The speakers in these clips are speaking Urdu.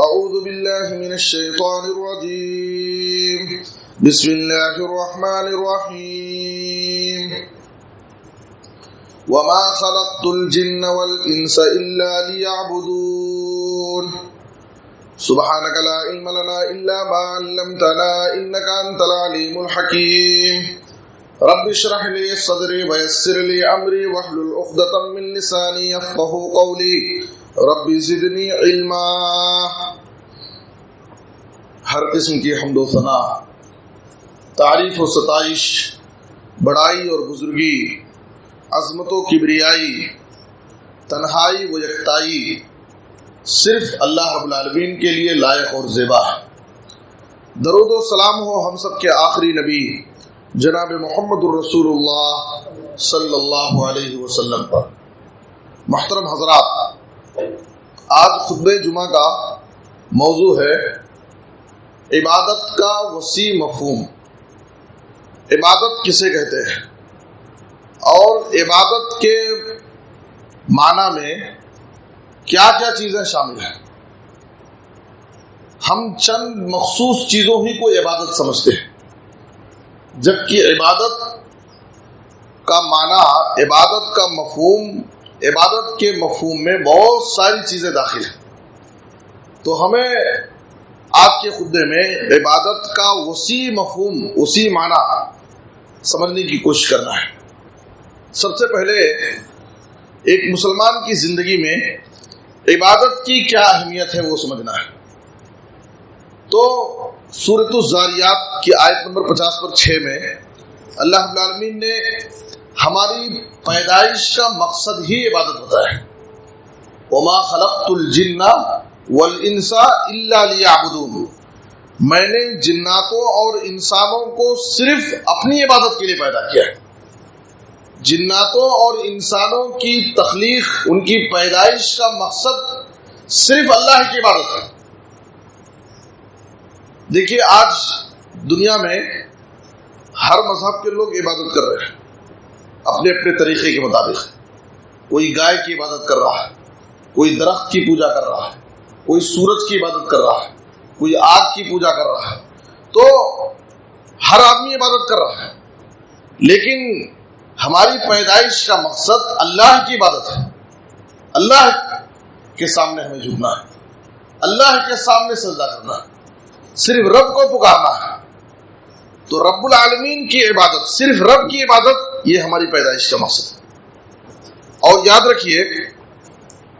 أعوذ بالله من الشيطان الرجيم بسم الله الرحمن الرحيم وما خلقت الجن والإنس إلا ليعبدون سبحانك لا علم لنا إلا ما علمتنا إنك أنت العليم الحكيم رب اشرح لي صدري ويسر لي أمري واحلل عقدة من لساني يفقهوا قولي رب زدنی علما۔ ہر قسم کی حمد و ثنا، تعریف و ستائش، بڑائی اور بزرگی، عظمت و کبریائی، تنہائی و یکتائی صرف اللہ رب العالمین کے لیے لائق اور زیبا ہے۔ درود و سلام ہو ہم سب کے آخری نبی جناب محمد الرسول اللہ صلی اللہ علیہ وسلم پر۔ محترم حضرات، آج خطبہ جمعہ کا موضوع ہے عبادت کا وسیع مفہوم۔ عبادت کسے کہتے ہیں اور عبادت کے معنی میں کیا کیا چیزیں شامل ہیں؟ ہم چند مخصوص چیزوں ہی کو عبادت سمجھتے ہیں، جبکہ عبادت کا معنی، عبادت کا مفہوم، عبادت کے مفہوم میں بہت ساری چیزیں داخل ہیں۔ تو ہمیں آج کے خطبے میں عبادت کا وسیع مفہوم، وسیع معنی سمجھنے کی کوشش کرنا ہے۔ سب سے پہلے ایک مسلمان کی زندگی میں عبادت کی کیا اہمیت ہے وہ سمجھنا ہے۔ تو سورۃ الذاریات کی آیت نمبر 50/6 میں اللہ رب العالمین نے ہماری پیدائش کا مقصد ہی عبادت بتایا ہے۔ وما خلقت الجن والانس الا لیعبدون، میں نے جناتوں اور انسانوں کو صرف اپنی عبادت کے لیے پیدا کیا ہے۔ جناتوں اور انسانوں کی تخلیق، ان کی پیدائش کا مقصد صرف اللہ کی عبادت ہے۔ دیکھیے، آج دنیا میں ہر مذہب کے لوگ عبادت کر رہے ہیں اپنے اپنے طریقے کے مطابق۔ کوئی گائے کی عبادت کر رہا ہے، کوئی درخت کی پوجا کر رہا ہے، کوئی سورج کی عبادت کر رہا ہے، کوئی آگ کی پوجا کر رہا ہے۔ تو ہر آدمی عبادت کر رہا ہے، لیکن ہماری پیدائش کا مقصد اللہ کی عبادت ہے۔ اللہ کے سامنے ہمیں جھکنا ہے، اللہ کے سامنے سجدہ کرنا ہے، صرف رب کو پکارنا ہے۔ تو رب العالمین کی عبادت، صرف رب کی عبادت، یہ ہماری پیدائش کا مقصد ہے۔ اور یاد رکھیے،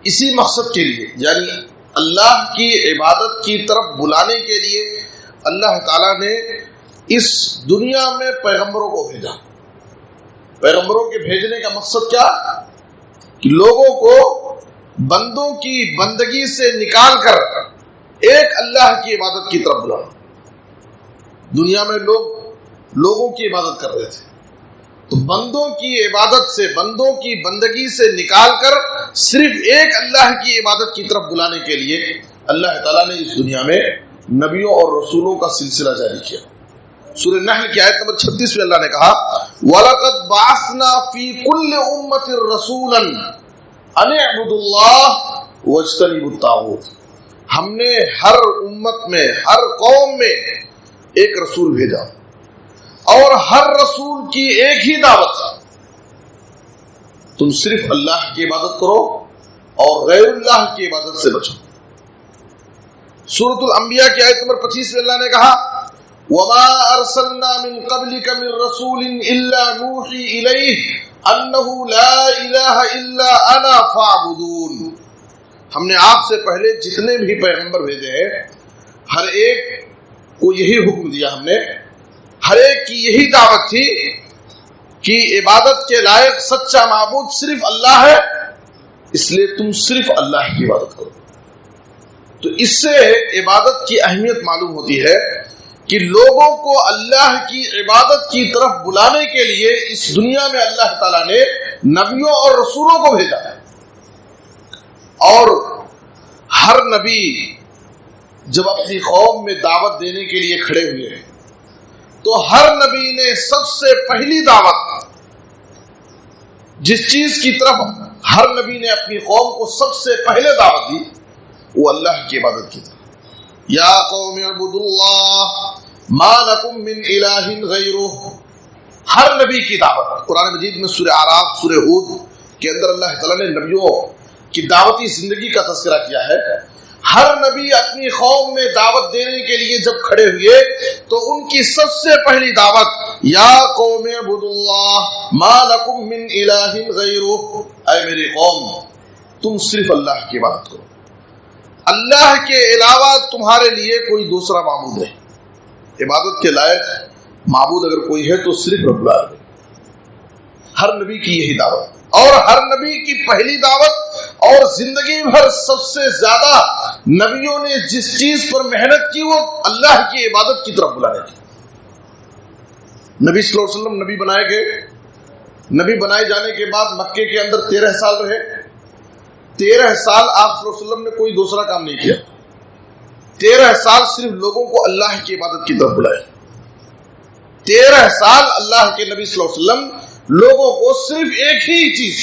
اسی مقصد کے لیے، یعنی اللہ کی عبادت کی طرف بلانے کے لیے اللہ تعالیٰ نے اس دنیا میں پیغمبروں کو بھیجا۔ پیغمبروں کے بھیجنے کا مقصد کیا؟ کہ لوگوں کو بندوں کی بندگی سے نکال کر ایک اللہ کی عبادت کی طرف بلانا۔ دنیا میں لوگوں کی عبادت کر رہے تھے، تو بندوں کی عبادت سے، بندوں کی بندگی سے نکال کر صرف ایک اللہ کی عبادت کی طرف بلانے کے لیے اللہ تعالیٰ نے اس دنیا میں نبیوں اور رسولوں کا سلسلہ جاری کیا۔ سورہ نحل کی آیت نمبر 36 میں اللہ نے کہا وَلَقَدْ بَعَثْنَا فِي كُلِّ أُمَّةٍ رَسُولًا أَنِ اعْبُدُوا اللَّهَ وَاجْتَنِبُوا الطَّاغُوتَ، ہم نے ہر امت میں، ہر قوم میں ایک رسول بھیجا، اور ہر رسول کی ایک ہی دعوت، تم صرف اللہ کی عبادت کرو اور غیر اللہ کی عبادت سے بچو۔ سورۃ الانبیاء کی آیت نمبر 25 میں اللہ نے کہا وَمَا أَرْسَلْنَا مِن قَبْلِكَ مِن رَّسُولٍ إِلَّا نُوحِي إِلَيْهِ أَنَّهُ لَا إِلَٰهَ إِلَّا أَنَا فَاعْبُدُونِ، ہم نے آپ سے پہلے جتنے بھی پیغمبر بھیجے ہیں، ہر ایک کو یہی حکم دیا، ہم نے ہر ایک کی یہی دعوت تھی کہ عبادت کے لائق سچا معبود صرف اللہ ہے، اس لیے تم صرف اللہ کی عبادت کرو۔ تو اس سے عبادت کی اہمیت معلوم ہوتی ہے کہ لوگوں کو اللہ کی عبادت کی طرف بلانے کے لیے اس دنیا میں اللہ تعالیٰ نے نبیوں اور رسولوں کو بھیجا ہے۔ اور ہر نبی جب اپنی قوم میں دعوت دینے کے لیے کھڑے ہوئے ہیں تو ہر نبی نے سب سے پہلی دعوت، جس چیز کی طرف ہر نبی نے اپنی قوم کو سب سے پہلے دعوت دی، وہ اللہ کی عبادت کی طرف۔ یا قوم اعبدوا اللہ ما لکم من الہ غیرہ. ہر نبی کی دعوت قرآن مجید میں سورہ اعراف سورہ ہود کے اندر اللہ تعالیٰ نے نبیوں کی دعوتی زندگی کا تذکرہ کیا ہے. ہر نبی اپنی قوم میں دعوت دینے کے لیے جب کھڑے ہوئے تو ان کی سب سے پہلی دعوت یا قوم اعبدوا اللہ ما لکم من الہ غیرہ. اے میری قوم تم صرف اللہ کی عبادت کرو, اللہ کے علاوہ تمہارے لیے کوئی دوسرا معبود ہے. عبادت کے لائق معبود اگر کوئی ہے تو صرف رب العالمین. ہر نبی کی یہی دعوت, اور ہر نبی کی پہلی دعوت اور زندگی بھر سب سے زیادہ نبیوں نے جس چیز پر محنت کی وہ اللہ کی عبادت کی طرف بلانے کی. نبی صلی اللہ علیہ وسلم نبی بنائے گئے. نبی بنائے جانے کے بعد مکے کے اندر 13 سال رہے. 13 سال آپ صلی اللہ علیہ وسلم نے کوئی دوسرا کام نہیں کیا. 13 سال صرف لوگوں کو اللہ کی عبادت کی طرف بلائے. 13 سال اللہ کے نبی صلی اللہ علیہ وسلم لوگوں کو صرف ایک ہی چیز,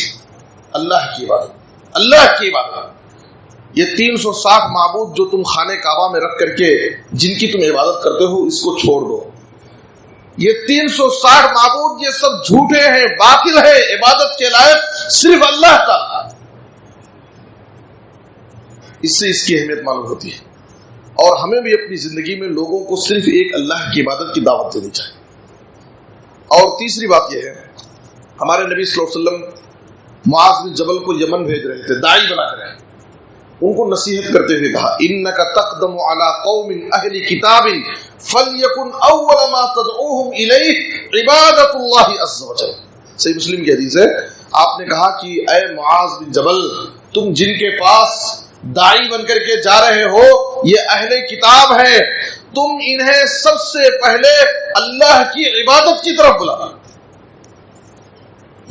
اللہ کی عبادت, اللہ کی عبادت. یہ 360 معبود جو تم خانہ کعبہ میں رکھ کر کے جن کی تم عبادت کرتے ہو اس کو چھوڑ دو. یہ 360 معبود یہ سب جھوٹے ہیں, باطل ہے, عبادت کے لائق صرف اللہ تعالی. اس سے اس کی اہمیت معلوم ہوتی ہے. اور ہمیں بھی اپنی زندگی میں لوگوں کو صرف ایک اللہ کی عبادت کی دعوت دینی چاہیے. اور تیسری بات یہ ہے, ہمارے نبی صلی اللہ علیہ وسلم معاذ بن جبل کو یمن بھیج رہے تھے, داعی بنا کر رہے. ان کو نصیحت کرتے ہوئے کہا انک تقدم علی قوم اہل کتاب فلیکن اول ما تدعوہم الیہ عبادۃ اللہ عز وجل. صحیح مسلم کی حدیث ہے. آپ نے کہا کہ اے معاذ بن جبل تم جن کے پاس داعی بن کر کے جا رہے ہو یہ اہل کتاب ہے, تم انہیں سب سے پہلے اللہ کی عبادت کی طرف بلانا.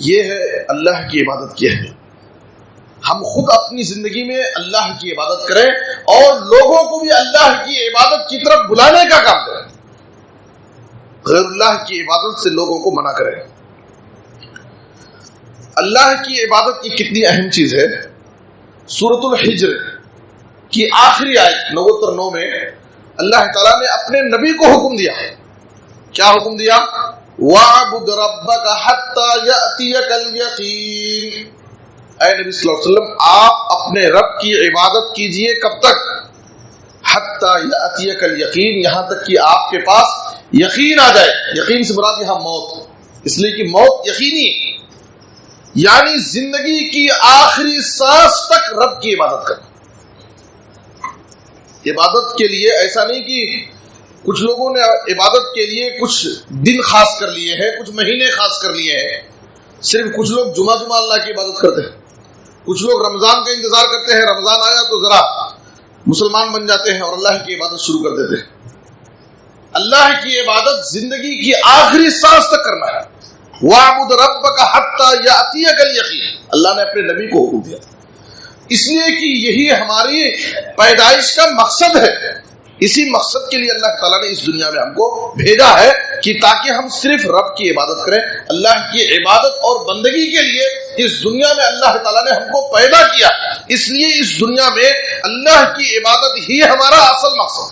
یہ ہے اللہ کی عبادت کی اہمیت. ہم خود اپنی زندگی میں اللہ کی عبادت کریں اور لوگوں کو بھی اللہ کی عبادت کی طرف بلانے کا کام کریں, غیر اللہ کی عبادت سے لوگوں کو منع کریں. اللہ کی عبادت کی کتنی اہم چیز ہے. سورۃ الحجر کی آخری آیت 99 میں اللہ تعالیٰ نے اپنے نبی کو حکم دیا. کیا حکم دیا؟ وَاعْبُدْ رَبَّكَ حَتَّى يَأْتِيَكَ الْيَقِينُ. اے نبی صلی اللہ علیہ وسلم آپ اپنے رب کی عبادت کیجئے کب تک؟ حَتَّى يَأْتِيَكَ الْيَقِينُ, یہاں تک کہ آپ کے پاس یقین آ جائے. یقین سے مراد یہاں موت, اس لیے کہ موت یقینی ہے, یعنی زندگی کی آخری سانس تک رب کی عبادت کرنا. عبادت کے لیے ایسا نہیں کہ کچھ لوگوں نے عبادت کے لیے کچھ دن خاص کر لیے ہیں, کچھ مہینے خاص کر لیے ہیں. صرف کچھ لوگ جمعہ اللہ کی عبادت کرتے ہیں, کچھ لوگ رمضان کا انتظار کرتے ہیں, رمضان آیا تو ذرا مسلمان بن جاتے ہیں اور اللہ کی عبادت شروع کر دیتے ہیں. اللہ کی عبادت زندگی کی آخری سانس تک کرنا ہے. وَاعْبُدْ رَبَّكَ حَتَّى يَأْتِيَكَ الْيَقِينُ. اللہ نے اپنے نبی کو حکم دیا اس لیے کہ یہی ہماری پیدائش کا مقصد ہے. اسی مقصد کے لیے اللہ تعالیٰ نے اس دنیا میں ہم کو بھیجا ہے کہ تاکہ ہم صرف رب کی عبادت کریں. اللہ کی عبادت اور بندگی کے لیے اس دنیا میں اللہ تعالیٰ نے ہم کو پیدا کیا, اس لیے اس دنیا میں اللہ کی عبادت ہی ہمارا اصل مقصد.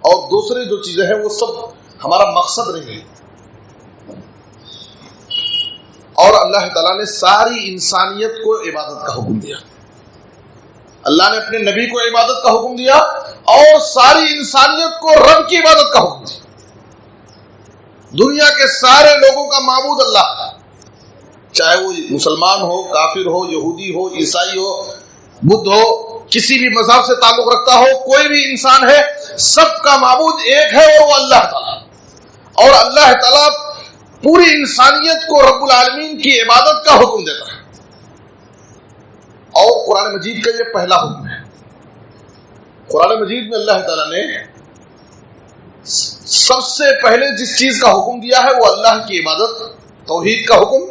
اور دوسرے جو چیزیں ہیں وہ سب ہمارا مقصد نہیں ہے. اور اللہ تعالیٰ نے ساری انسانیت کو عبادت کا حکم دیا. اللہ نے اپنے نبی کو عبادت کا حکم دیا اور ساری انسانیت کو رب کی عبادت کا حکم دیا. دنیا کے سارے لوگوں کا معبود اللہ ہے, چاہے وہ مسلمان ہو, کافر ہو, یہودی ہو, عیسائی ہو, بدھ ہو, کسی بھی مذہب سے تعلق رکھتا ہو, کوئی بھی انسان ہے, سب کا معبود ایک ہے اور وہ اللہ تعالیٰ. اور اللہ تعالیٰ پوری انسانیت کو رب العالمین کی عبادت کا حکم دیتا ہے. اور قرآن مجید کا یہ پہلا حکم ہے. قرآن مجید میں اللہ تعالیٰ نے سب سے پہلے جس چیز کا حکم دیا ہے وہ اللہ کی عبادت, توحید کا حکم,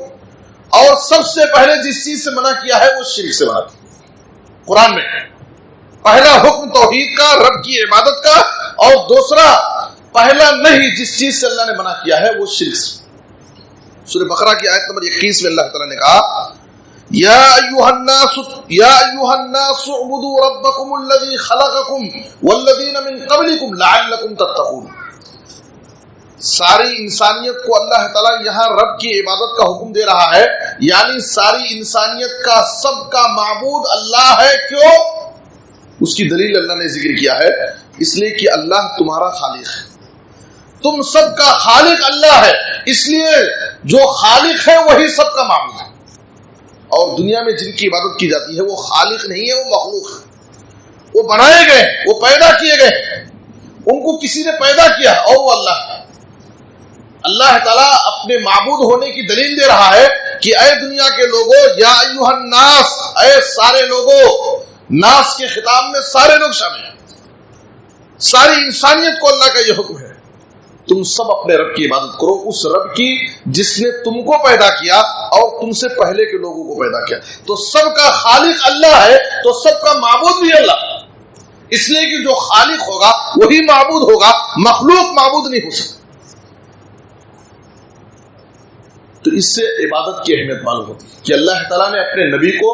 اور سب سے پہلے جس چیز سے منع کیا ہے وہ شرک سے منع کیا. قرآن میں پہلا حکم توحید کا, رب کی عبادت کا, اور دوسرا پہلا نہیں جس چیز سے اللہ نے منع کیا ہے وہ شرک سے. سورہ بقرہ کی آیت نمبر 21 میں اللہ تعالیٰ نے کہا یا ایھا الناس اعبدوا ربکم الذی خلقکم والذین من قبلکم لعلکم تتقون. ساری انسانیت کو اللہ تعالیٰ یہاں رب کی عبادت کا حکم دے رہا ہے، یعنی ساری انسانیت کا سب کا معبود اللہ ہے. کیوں؟ اس کی دلیل اللہ نے ذکر کیا ہے، اس لیے کہ اللہ تمہارا خالق ہے، تم سب کا خالق اللہ ہے، اس لیے جو خالق ہے وہی سب کا معبود ہے. اور دنیا میں جن کی عبادت کی جاتی ہے وہ خالق نہیں ہے، وہ مخلوق ہے، وہ بنائے گئے، وہ پیدا کیے گئے، ان کو کسی نے پیدا کیا اور وہ اللہ ہے. اللہ تعالیٰ اپنے معبود ہونے کی دلیل دے رہا ہے کہ اے دنیا کے لوگوں، یا ایھا الناس، اے سارے لوگوں. ناس کے خطاب میں سارے لوگ شامل ہیں، ساری انسانیت کو اللہ کا یہ حکم ہے تم سب اپنے رب کی عبادت کرو، اس رب کی جس نے تم کو پیدا کیا اور تم سے پہلے کے لوگوں کو پیدا کیا. تو سب کا خالق اللہ ہے تو سب کا معبود بھی اللہ، اس لیے کہ جو خالق ہوگا وہی معبود ہوگا، مخلوق معبود نہیں ہو سکتا. تو اس سے عبادت کی اہمیت معلوم ہوتی ہے کہ اللہ تعالیٰ نے اپنے نبی کو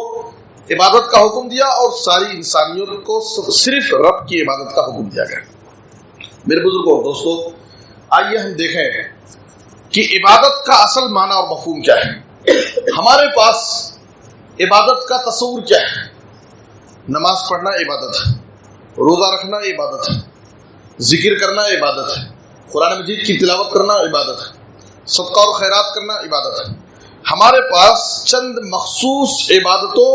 عبادت کا حکم دیا اور ساری انسانیت کو صرف رب کی عبادت کا حکم دیا گیا. میرے بزرگوں اور دوستو، آئیے ہم دیکھیں کہ عبادت کا اصل معنی اور مفہوم کیا ہے. ہمارے پاس عبادت کا تصور کیا ہے؟ نماز پڑھنا عبادت ہے، روزہ رکھنا عبادت ہے، ذکر کرنا عبادت ہے، قرآن مجید کی تلاوت کرنا عبادت ہے، صدقہ اور خیرات کرنا عبادت ہے. ہمارے پاس چند مخصوص عبادتوں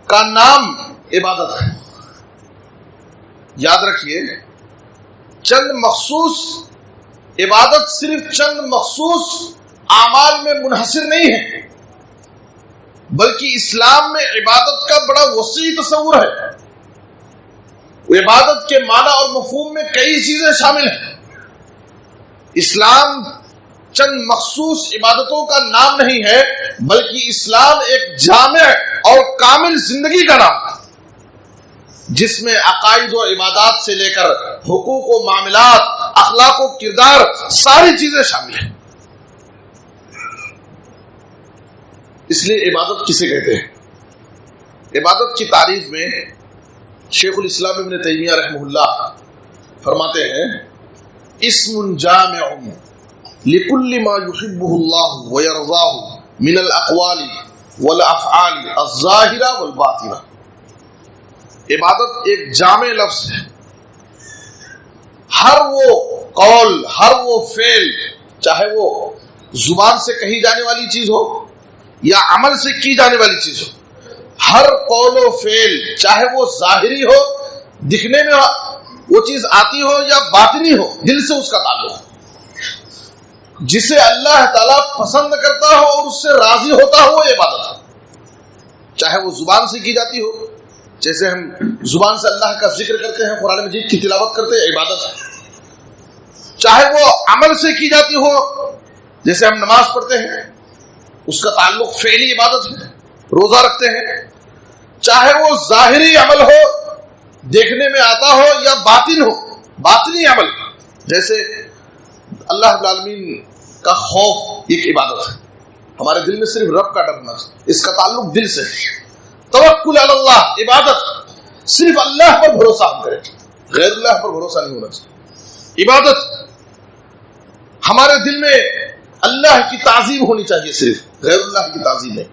کا نام عبادت ہے. یاد رکھیے، چند مخصوص عبادت صرف چند مخصوص اعمال میں منحصر نہیں ہے، بلکہ اسلام میں عبادت کا بڑا وسیع تصور ہے. عبادت کے معنی اور مفہوم میں کئی چیزیں شامل ہیں. اسلام چند مخصوص عبادتوں کا نام نہیں ہے، بلکہ اسلام ایک جامع اور کامل زندگی کا نام ہے، جس میں عقائد و عبادات سے لے کر حقوق و معاملات، اخلاق و کردار، ساری چیزیں شامل ہیں. اس لیے عبادت کسے کہتے ہیں؟ عبادت کی تعریف میں شیخ الاسلام ابن تیمیہ رحمہ اللہ فرماتے ہیں، اسم جامع لکل ما یحبہ اللہ ویرضاہ من الاقوال والافعال الظاہرہ والباطنہ. عبادت ایک جامع لفظ ہے، ہر وہ قول، ہر وہ فعل، چاہے وہ زبان سے کہی جانے والی چیز ہو یا عمل سے کی جانے والی چیز ہو، ہر قول و فعل چاہے وہ ظاہری ہو، دکھنے میں وہ چیز آتی ہو یا باطنی ہو، دل سے اس کا تعلق ہو، جسے اللہ تعالیٰ پسند کرتا ہو اور اس سے راضی ہوتا ہو، وہ عبادت ہے. چاہے وہ زبان سے کی جاتی ہو، جیسے ہم زبان سے اللہ کا ذکر کرتے ہیں، قرآن مجید کی تلاوت کرتے ہیں، عبادت ہے. چاہے وہ عمل سے کی جاتی ہو، جیسے ہم نماز پڑھتے ہیں، اس کا تعلق فعلی عبادت ہے، روزہ رکھتے ہیں. چاہے وہ ظاہری عمل ہو، دیکھنے میں آتا ہو، یا باطن ہو، باطنی عمل، جیسے اللہ رب العالمین کا خوف ایک عبادت ہے. ہمارے دل میں صرف رب کا ڈرنا، اس کا تعلق دل سے. توکل علی اللہ عبادت، صرف اللہ پر بھروسہ ہم کریں، غیر اللہ پر بھروسہ نہیں ہونا چاہیے. عبادت ہمارے دل میں اللہ کی تعظیم ہونی چاہیے، صرف غیر اللہ کی تعظیم نہیں.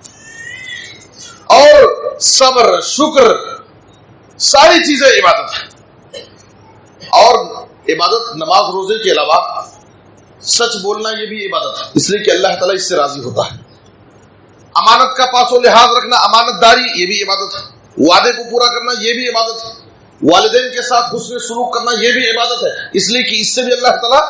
اور صبر، شکر، ساری چیزیں عبادت ہے. اور عبادت نماز روزے کے علاوہ سچ بولنا یہ بھی عبادت ہے، اس لیے کہ اللہ تعالیٰ اس سے راضی ہوتا ہے. امانت کا پاس و لحاظ رکھنا، امانت داری، یہ بھی عبادت ہے. وعدے کو پورا کرنا، یہ بھی عبادت ہے. والدین کے ساتھ حسن سلوک کرنا، یہ بھی عبادت ہے، اس لیے کہ اس سے بھی اللہ تعالیٰ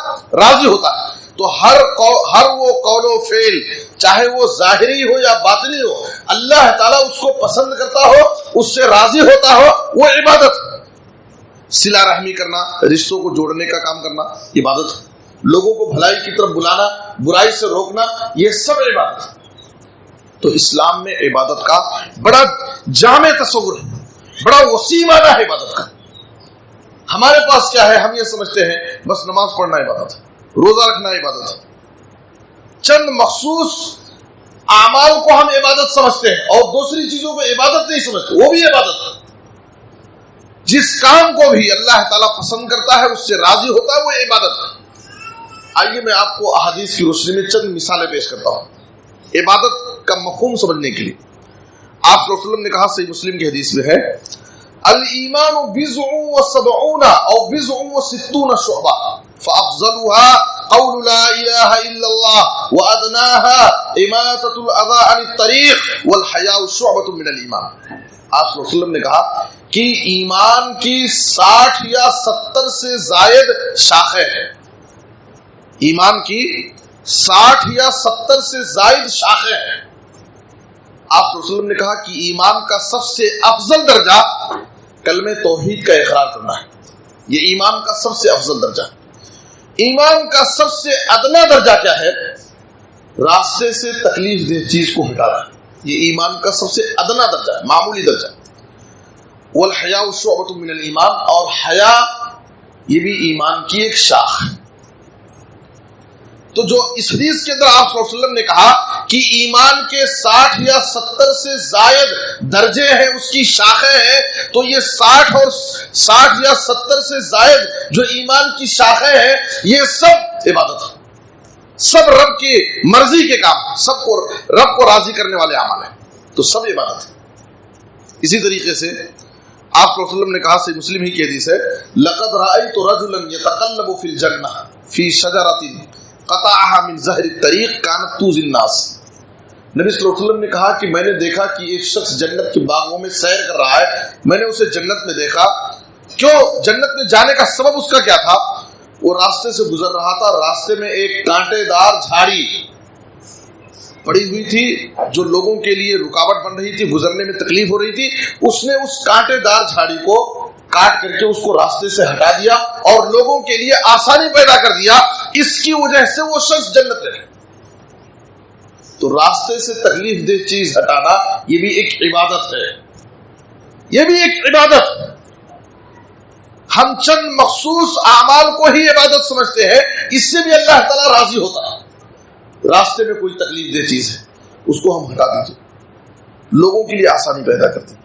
راضی ہوتا ہے. تو ہر وہ قول و فعل، چاہے وہ ظاہری ہو یا باطنی ہو، اللہ تعالیٰ اس کو پسند کرتا ہو، اس سے راضی ہوتا ہو، وہ عبادت. صلہ رحمی کرنا، رشتوں کو جوڑنے کا کام کرنا، عبادت. لوگوں کو بھلائی کی طرف بلانا، برائی سے روکنا، یہ سب عبادت. تو اسلام میں عبادت کا بڑا جامع تصور ہے، بڑا وسیع معنی ہے عبادت کا. ہمارے پاس کیا ہے؟ ہم یہ سمجھتے ہیں بس نماز پڑھنا عبادت ہے، روزہ رکھنا عبادت ہے. چند مخصوص اعمال کو ہم عبادت سمجھتے ہیں اور دوسری چیزوں کو عبادت نہیں سمجھتے، وہ بھی عبادت ہے۔ جس کام کو بھی اللہ تعالیٰ پسند کرتا ہے، اس سے راضی ہوتا ہے، وہ عبادت ہے۔ آئیے میں آپ کو احادیث کی روشنی میں چند مثالیں پیش کرتا ہوں عبادت کا مفہوم سمجھنے کے لیے۔ آپ صلی اللہ علیہ وسلم نے کہا، صحیح مسلم کی حدیث میں ہے، الایمان بضع وسبعون او بضع وستون شعبہ فافضلها قول لا الہ الا اللہ وادناها اماطۃ الاذى عن الطریق والحیاء شعبۃ من الایمان۔ آپ صلی اللہ علیہ وسلم نے کہا کہ ایمان کی 60 یا 70 سے زائد شاخیں ہیں، ایمان کی 60 یا 70 سے زائد شاخیں ہیں۔ آپ صلی اللہ علیہ وسلم نے کہا کہ ایمان کا سب سے افضل درجہ کلمہ توحید کا اقرار کرنا ہے، یہ ایمان کا سب سے افضل درجہ ہے۔ ایمان کا سب سے ادنا درجہ کیا ہے؟ راستے سے تکلیف دہ چیز کو ہٹانا، یہ ایمان کا سب سے ادنا درجہ ہے، معمولی درجہ۔ والحیاء شعبۃ من الایمان، اور حیا یہ بھی ایمان کی ایک شاخ ہے۔ تو جو اس حدیث کے اندر آپ صلی اللہ علیہ وسلم نے کہا کہ ایمان کے 60 یا 70 سے زائد درجے ہیں، اس کی شاخیں ہیں، تو یہ 60 یا 70 سے زائد جو ایمان کی شاخیں ہیں، یہ سب عبادت ہے، سب رب کی مرضی کے کام، سب کو رب کو راضی کرنے والے عمل ہیں، تو سب عبادت ہے۔ اسی طریقے سے آپ صلی اللہ علیہ وسلم نے کہا، صحیح مسلم ہی کی حدیث ہے، لقد رأيت رجلا يتقلب في الجنة في شجرة قطعها من ظهر الطريق كانت توزي الناس۔ نبی صلی اللہ علیہ وسلم نے کہا کہ میں نے دیکھا کہ ایک شخص جنت کے باغوں میں سیر کر رہا ہے، میں نے اسے جنت میں دیکھا۔ کیوں جنت میں جانے کا سبب اس کا کیا تھا؟ وہ راستے سے گزر رہا تھا، راستے میں ایک کانٹے دار جھاڑی پڑی ہوئی تھی جو لوگوں کے لیے رکاوٹ بن رہی تھی، گزرنے میں تکلیف ہو رہی تھی۔ اس نے اس کانٹے دار جھاڑی کو کاٹ کر کے اس کو راستے سے ہٹا دیا اور لوگوں کے لیے آسانی پیدا کر دیا، اس کی وجہ سے وہ شخص جنت میں ہے۔ تو راستے سے تکلیف دہ چیز ہٹانا یہ بھی ایک عبادت ہے، یہ بھی ایک عبادت ہے۔ ہم چند مخصوص اعمال کو ہی عبادت سمجھتے ہیں، اس سے بھی اللہ تعالیٰ راضی ہوتا ہے۔ راستے میں کوئی تکلیف دہ چیز ہے، اس کو ہم ہٹا دیجیے، لوگوں کے لیے آسانی پیدا کرتے ہیں۔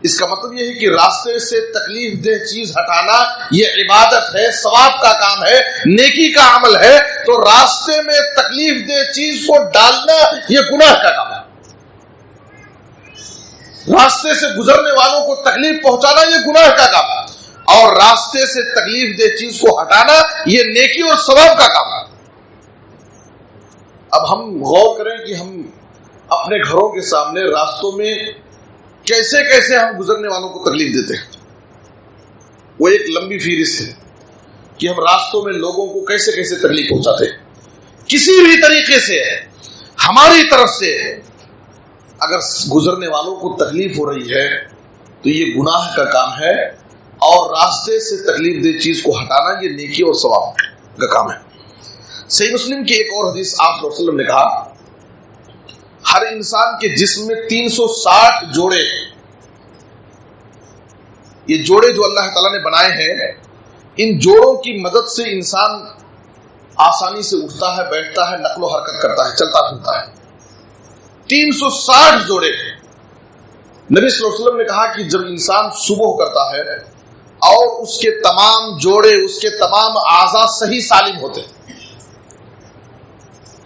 اس کا مطلب یہ ہے کہ راستے سے تکلیف دہ چیز ہٹانا یہ عبادت ہے، ثواب کا کام ہے، نیکی کا عمل ہے۔ تو راستے میں تکلیف دہ چیز کو ڈالنا یہ گناہ کا کام ہے، راستے سے گزرنے والوں کو تکلیف پہنچانا یہ گناہ کا کام ہے، اور راستے سے تکلیف دہ چیز کو ہٹانا یہ نیکی اور ثواب کا کام ہے۔ اب ہم غور کریں کہ ہم اپنے گھروں کے سامنے راستوں میں کیسے کیسے ہم گزرنے والوں کو تکلیف دیتے ہیں۔ وہ ایک لمبی فہرست ہے کہ ہم راستوں میں لوگوں کو کیسے کیسے تکلیف پہنچاتے ہیں، کسی بھی طریقے سے ہماری طرف سے اگر گزرنے والوں کو تکلیف ہو رہی ہے تو یہ گناہ کا کام ہے، اور راستے سے تکلیف دہ چیز کو ہٹانا یہ نیکی اور ثواب کا کام ہے۔ صحیح مسلم کی ایک اور حدیث آپ صلی اللہ علیہ وسلم نے کہا، ہر انسان کے جسم میں 360 جوڑے ہیں، یہ جوڑے جو اللہ تعالیٰ نے بنائے ہیں، ان جوڑوں کی مدد سے انسان آسانی سے اٹھتا ہے، بیٹھتا ہے، نقل و حرکت کرتا ہے، چلتا پھرتا ہے۔ 360 جوڑے ہیں۔ نبی صلی اللہ علیہ وسلم نے کہا کہ جب انسان صبح کرتا ہے اور اس کے تمام جوڑے، اس کے تمام اعضاء صحیح سالم ہوتے ہیں،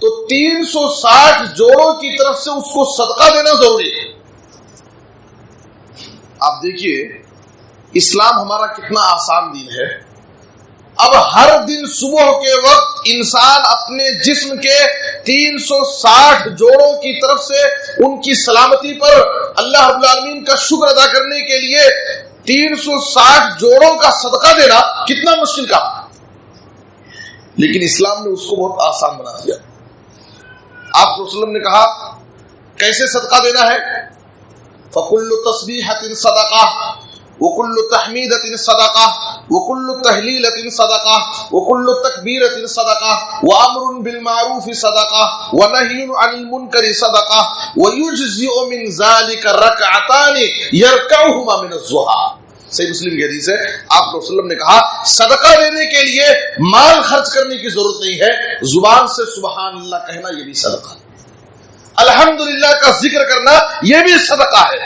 تو 360 جوڑوں کی طرف سے اس کو صدقہ دینا ضروری ہے۔ آپ دیکھیے اسلام ہمارا کتنا آسان دین ہے۔ اب ہر دن صبح کے وقت انسان اپنے جسم کے 360 جوڑوں کی طرف سے ان کی سلامتی پر اللہ رب العالمین کا شکر ادا کرنے کے لیے 360 جوڑوں کا صدقہ دینا کتنا مشکل کام ہے، لیکن اسلام نے اس کو بہت آسان بنا دیا۔ آپ صلی اللہ علیہ وسلم نے کہا کیسے صدقہ دینا ہے؟ فَكُلُّ تَسْبِيحَةٍ صَدَقَةٍ وَكُلُّ تَحْمِيدَةٍ صَدَقَةٍ وَكُلُّ تَهْلِيلَةٍ صَدَقَةٍ وَكُلُّ تَكْبِيرَةٍ صَدَقَةٍ وَأَمْرٌ بِالْمَعْرُوفِ صَدَقَةٍ وَنَهْيٌ عَنِ الْمُنكَرِ صَدَقَةٍ وَيُجْزِئُ مِنْ ذَلِكَ رَكْعَتَانِ يَرْكَعُهُمَا مِنَ الضُّحَىٰ۔ صحیح مسلم کی حدیث ہے، آپ صلی اللہ علیہ وسلم نے کہا صدقہ دینے کے لیے مال خرچ کرنے کی ضرورت نہیں ہے، زبان سے سبحان اللہ کہنا یہ بھی صدقہ ہے۔ الحمدللہ کا ذکر کرنا یہ بھی صدقہ ہے،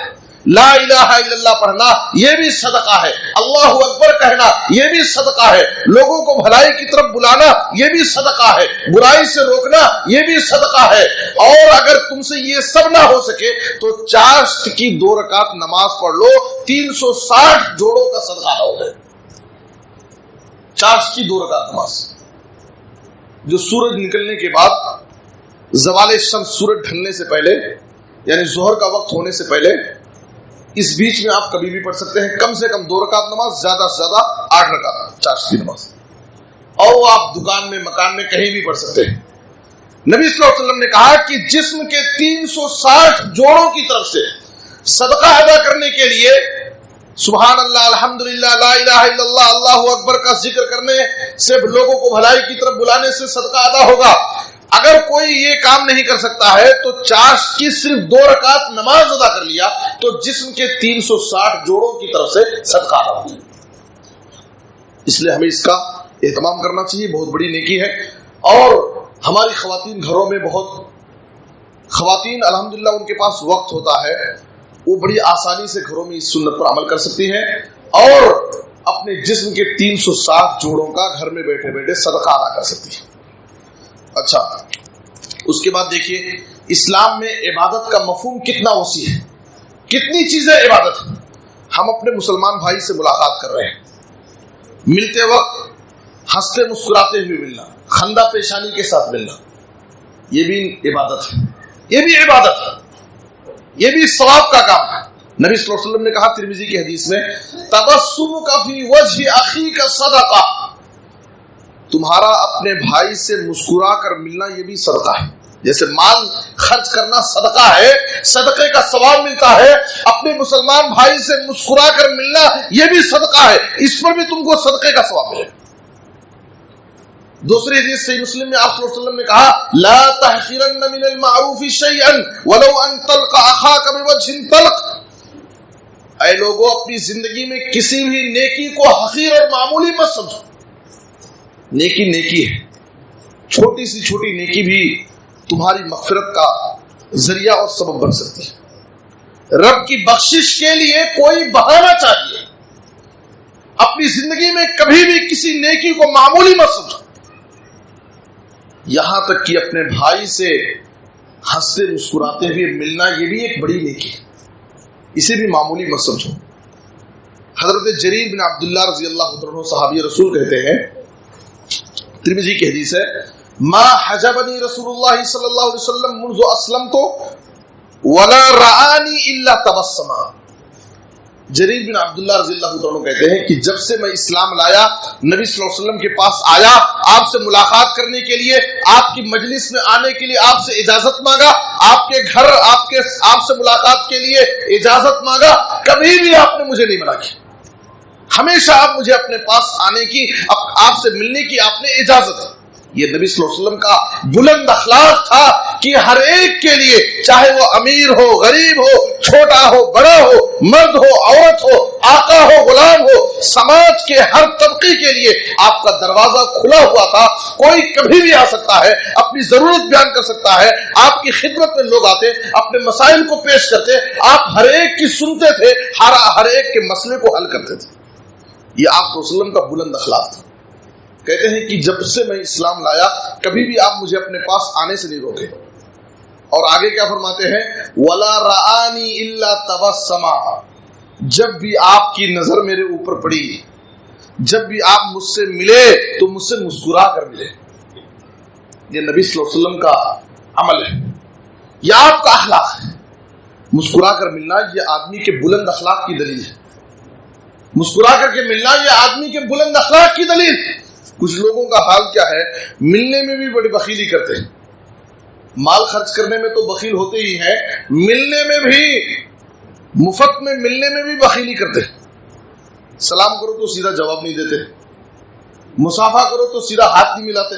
لا الہ الا اللہ پڑھنا یہ بھی صدقہ ہے، اللہ اکبر کہنا یہ بھی صدقہ ہے، لوگوں کو بھلائی کی طرف بلانا یہ بھی صدقہ ہے، برائی سے روکنا یہ بھی صدقہ ہے۔ اور اگر تم سے یہ سب نہ ہو سکے تو چاشت کی 2 رکعت نماز پڑھ لو، 360 جوڑوں کا صدقہ ہو گئے۔ چاشت کی 2 رکعت نماز جو سورج نکلنے کے بعد، زوال شمس سورج ڈھلنے سے پہلے، یعنی ظہر کا وقت ہونے سے پہلے، اس بیچ میں آپ کبھی بھی پڑھ سکتے ہیں، کم سے کم 2 رکعت نماز، زیادہ سے زیادہ 8 رکعت چاشت کی نماز، اور وہ آپ دکان میں مکان میں کہیں بھی پڑھ سکتے ہیں۔ نبی صلی اللہ علیہ وسلم نے کہا کہ جسم کے 360 جوڑوں کی طرف سے صدقہ ادا کرنے کے لیے سبحان اللہ، الحمدللہ، لا الہ الا اللہ، اللہ اکبر کا ذکر کرنے سے، لوگوں کو بھلائی کی طرف بلانے سے صدقہ ادا ہوگا۔ اگر کوئی یہ کام نہیں کر سکتا ہے تو چاشت کی صرف 2 رکعت نماز ادا کر لیا تو جسم کے 360 جوڑوں کی طرف سے صدقہ ادا ہوگا۔ اس لیے ہمیں اس کا اہتمام کرنا چاہیے، بہت بڑی نیکی ہے۔ اور ہماری خواتین گھروں میں، بہت خواتین الحمدللہ ان کے پاس وقت ہوتا ہے، وہ بڑی آسانی سے گھروں میں اس سنت پر عمل کر سکتی ہیں اور اپنے جسم کے 360 جوڑوں کا گھر میں بیٹھے بیٹھے صدقہ ادا کر سکتی ہیں۔ اچھا، اس کے بعد دیکھیے اسلام میں عبادت کا مفہوم کتنا وسیع ہے، کتنی چیزیں عبادت ہیں۔ ہم اپنے مسلمان بھائی سے ملاقات کر رہے ہیں، ملتے وقت ہنستے مسکراتے ہوئے ملنا، خندہ پیشانی کے ساتھ ملنا، یہ بھی عبادت ہے، یہ بھی عبادت ہے، یہ بھی ثواب کا کام ہے۔ نبی صلی اللہ علیہ وسلم نے کہا ترمذی کی حدیث میں، تبسمک فی وجہ اخیک صدقہ، تمہارا اپنے بھائی سے مسکرا کر ملنا یہ بھی صدقہ ہے۔ جیسے مال خرچ کرنا صدقہ ہے، صدقے کا ثواب ملتا ہے، اپنے مسلمان بھائی سے مسکرا کر ملنا یہ بھی صدقہ ہے، اس پر بھی تم کو صدقے کا ثواب ملے۔ دوسری حدیث صحیح مسلم میں آپ صلی اللہ علیہ وسلم نے کہا، لا تحقرن من المعروف شیئا ولو ان تلقى اخاك بوجه طلق، اے لوگوں اپنی زندگی میں کسی بھی نیکی کو حقیر اور معمولی مت سمجھو۔ نیکی نیکی ہے، چھوٹی سی چھوٹی نیکی بھی تمہاری مغفرت کا ذریعہ اور سبب بن سکتی ہے۔ رب کی بخشش کے لیے کوئی بہانہ چاہیے، اپنی زندگی میں کبھی بھی کسی نیکی کو معمولی مت سمجھو، یہاں تک کہ اپنے بھائی سے ہنستے مسکراتے ہوئے ملنا یہ بھی ایک بڑی نیکی ہے، اسے بھی معمولی مت سمجھو۔ حضرت جریر بن عبداللہ رضی اللہ عنہ صحابی رسول کہتے ہیں، ترمذی کی حدیث ہے، ما حجبنی رسول اللہ صلی اللہ علیہ وسلم منذ اسلمت ولا رآنی الا تبسما۔ جریر بن عبداللہ رضی اللہ عنہ کہتے ہیں کہ جب سے میں اسلام لایا، نبی صلی اللہ علیہ وسلم کے پاس آیا، آپ سے ملاقات کرنے کے لیے، آپ کی مجلس میں آنے کے لیے آپ سے اجازت مانگا، آپ کے گھر آپ سے ملاقات کے لیے اجازت مانگا، کبھی بھی آپ نے مجھے نہیں منع کیا، ہمیشہ آپ مجھے اپنے پاس آنے کی، آپ سے ملنے کی آپ نے اجازت دی۔ یہ نبی صلی اللہ علیہ وسلم کا بلند اخلاق تھا کہ ہر ایک کے لیے، چاہے وہ امیر ہو، غریب ہو، چھوٹا ہو، بڑا ہو، مرد ہو، عورت ہو، آقا ہو، غلام ہو، سماج کے ہر طبقے کے لیے آپ کا دروازہ کھلا ہوا تھا، کوئی کبھی بھی آ سکتا ہے، اپنی ضرورت بیان کر سکتا ہے، آپ کی خدمت میں لوگ آتے، اپنے مسائل کو پیش کرتے، آپ ہر ایک کی سنتے تھے، ہر ایک کے مسئلے کو حل کرتے تھے۔ یہ آپ صلی اللہ علیہ وسلم کا بلند اخلاق تھا۔ کہتے ہیں کہ جب سے میں اسلام لایا، کبھی بھی آپ مجھے اپنے پاس آنے سے نہیں روکے۔ اور آگے کیا فرماتے ہیں، وَلَا رَآنِي إِلَّا تَبَسَّمَا، جب بھی آپ کی نظر میرے اوپر پڑی، جب بھی آپ مجھ سے ملے تو مجھ سے مسکرا کر ملے۔ یہ نبی صلی اللہ علیہ وسلم کا عمل ہے، یہ آپ کا اخلاق ہے۔ مسکرا کر ملنا یہ آدمی کے بلند اخلاق کی دلیل ہے، مسکرا کر کے ملنا یہ آدمی کے بلند اخلاق کی دلیل۔ کچھ لوگوں کا حال کیا ہے، ملنے میں بھی بڑی بخیلی کرتے ہیں، مال خرچ کرنے میں تو بخیل ہوتے ہی ہیں، ملنے میں بھی، مفت میں ملنے میں بھی بخیلی کرتے ہیں۔ سلام کرو تو سیدھا جواب نہیں دیتے، مصافحہ کرو تو سیدھا ہاتھ نہیں ملاتے،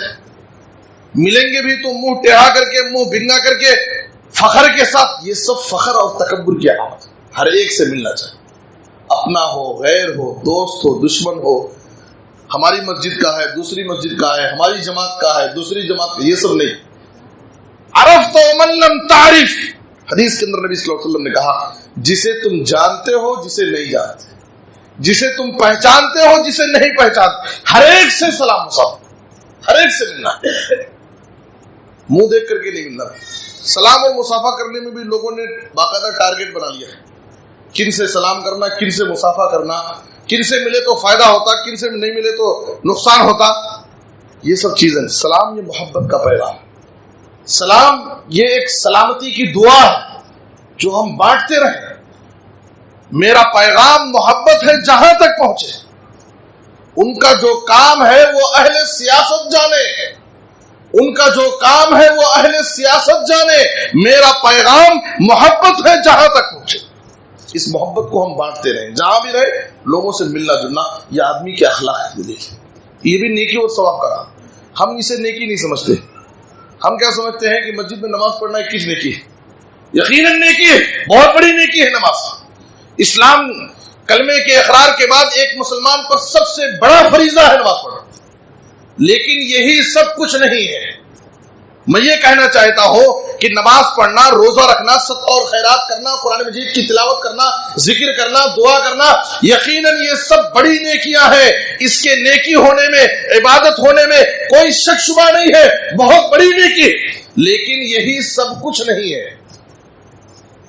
ملیں گے بھی تو منہ ٹیڑھا کر کے، منہ بھنگا کر کے، فخر کے ساتھ۔ یہ سب فخر اور تکبر کی علامت ہے۔ ہر ایک سے ملنا چاہیے، اپنا ہو، غیر ہو، دوست ہو، دشمن ہو، ہماری مسجد کا ہے، دوسری مسجد کا ہے، ہماری جماعت کا ہے، دوسری جماعت کا، یہ سب نہیں۔ عرفت ومن لم تعرف، حدیث کے اندر نبی صلی اللہ علیہ وسلم نے کہا جسے تم جانتے ہو جسے نہیں جانتے، جسے تم پہچانتے ہو جسے نہیں پہچانتے، ہر ایک سے سلام مصافحہ، ہر ایک سے ملنا، منہ دیکھ کر کے نہیں ملنا۔ سلام اور مصافحہ کرنے میں بھی لوگوں نے باقاعدہ ٹارگٹ بنا لیا ہے، کن سے سلام کرنا، کن سے مصافحہ کرنا، کن سے ملے تو فائدہ ہوتا، کن سے نہیں ملے تو نقصان ہوتا، یہ سب چیزیں۔ سلام یہ محبت کا پیغام، سلام یہ ایک سلامتی کی دعا ہے جو ہم بانٹتے رہیں۔ میرا پیغام محبت ہے جہاں تک پہنچے، ان کا جو کام ہے وہ اہل سیاست جانے، ان کا جو کام ہے وہ اہل سیاست جانے، میرا پیغام محبت ہے جہاں تک پہنچے۔ اس محبت کو ہم بانٹتے رہیں جہاں بھی رہے، لوگوں سے ملنا جلنا، یہ آدمی کے اخلاق ہے۔ دیکھیں یہ بھی نیکی اور ثواب کا کام، ہم اسے نیکی نہیں سمجھتے۔ ہم کیا سمجھتے ہیں کہ مسجد میں نماز پڑھنا ایک کس نیکی ہے؟ یقیناً نیکی ہے، بہت بڑی نیکی ہے نماز۔ اسلام کلمے کے اقرار کے بعد ایک مسلمان پر سب سے بڑا فریضہ ہے نماز پڑھنا، لیکن یہی سب کچھ نہیں ہے۔ میں یہ کہنا چاہتا ہوں کہ نماز پڑھنا، روزہ رکھنا، صدقہ اور خیرات کرنا، قرآن مجید کی تلاوت کرنا، ذکر کرنا، دعا کرنا، یقیناً یہ سب بڑی نیکیاں ہیں۔ اس کے نیکی ہونے میں، عبادت ہونے میں کوئی شک شبہ نہیں ہے، بہت بڑی نیکی، لیکن یہی سب کچھ نہیں ہے۔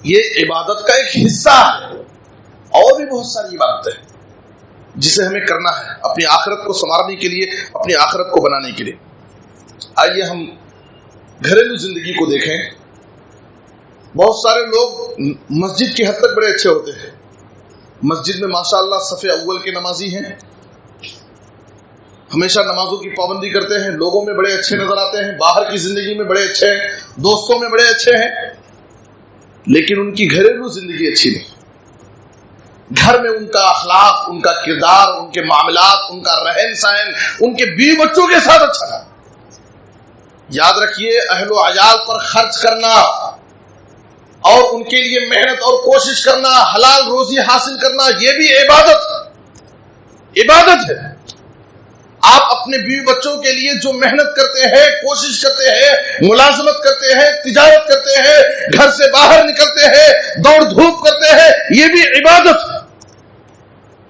یہ عبادت کا ایک حصہ ہے، اور بھی بہت ساری عبادتیں ہیں جسے ہمیں کرنا ہے اپنی آخرت کو سنوارنے کے لیے، اپنی آخرت کو بنانے کے لیے۔ آئیے ہم گھریلو زندگی کو دیکھیں۔ بہت سارے لوگ مسجد کی حد تک بڑے اچھے ہوتے ہیں، مسجد میں ماشاءاللہ صف اول کے نمازی ہیں، ہمیشہ نمازوں کی پابندی کرتے ہیں، لوگوں میں بڑے اچھے نظر آتے ہیں، باہر کی زندگی میں بڑے اچھے ہیں، دوستوں میں بڑے اچھے ہیں، لیکن ان کی گھریلو زندگی اچھی نہیں۔ گھر میں ان کا اخلاق، ان کا کردار، ان کے معاملات، ان کا رہن سہن، ان کے بیوی بچوں کے ساتھ اچھا تھا۔ یاد رکھیے، اہل و عیال پر خرچ کرنا اور ان کے لیے محنت اور کوشش کرنا، حلال روزی حاصل کرنا، یہ بھی عبادت ہے۔ آپ اپنے بیوی بچوں کے لیے جو محنت کرتے ہیں، کوشش کرتے ہیں، ملازمت کرتے ہیں، تجارت کرتے ہیں، گھر سے باہر نکلتے ہیں، دوڑ دھوپ کرتے ہیں، یہ بھی عبادت ہے۔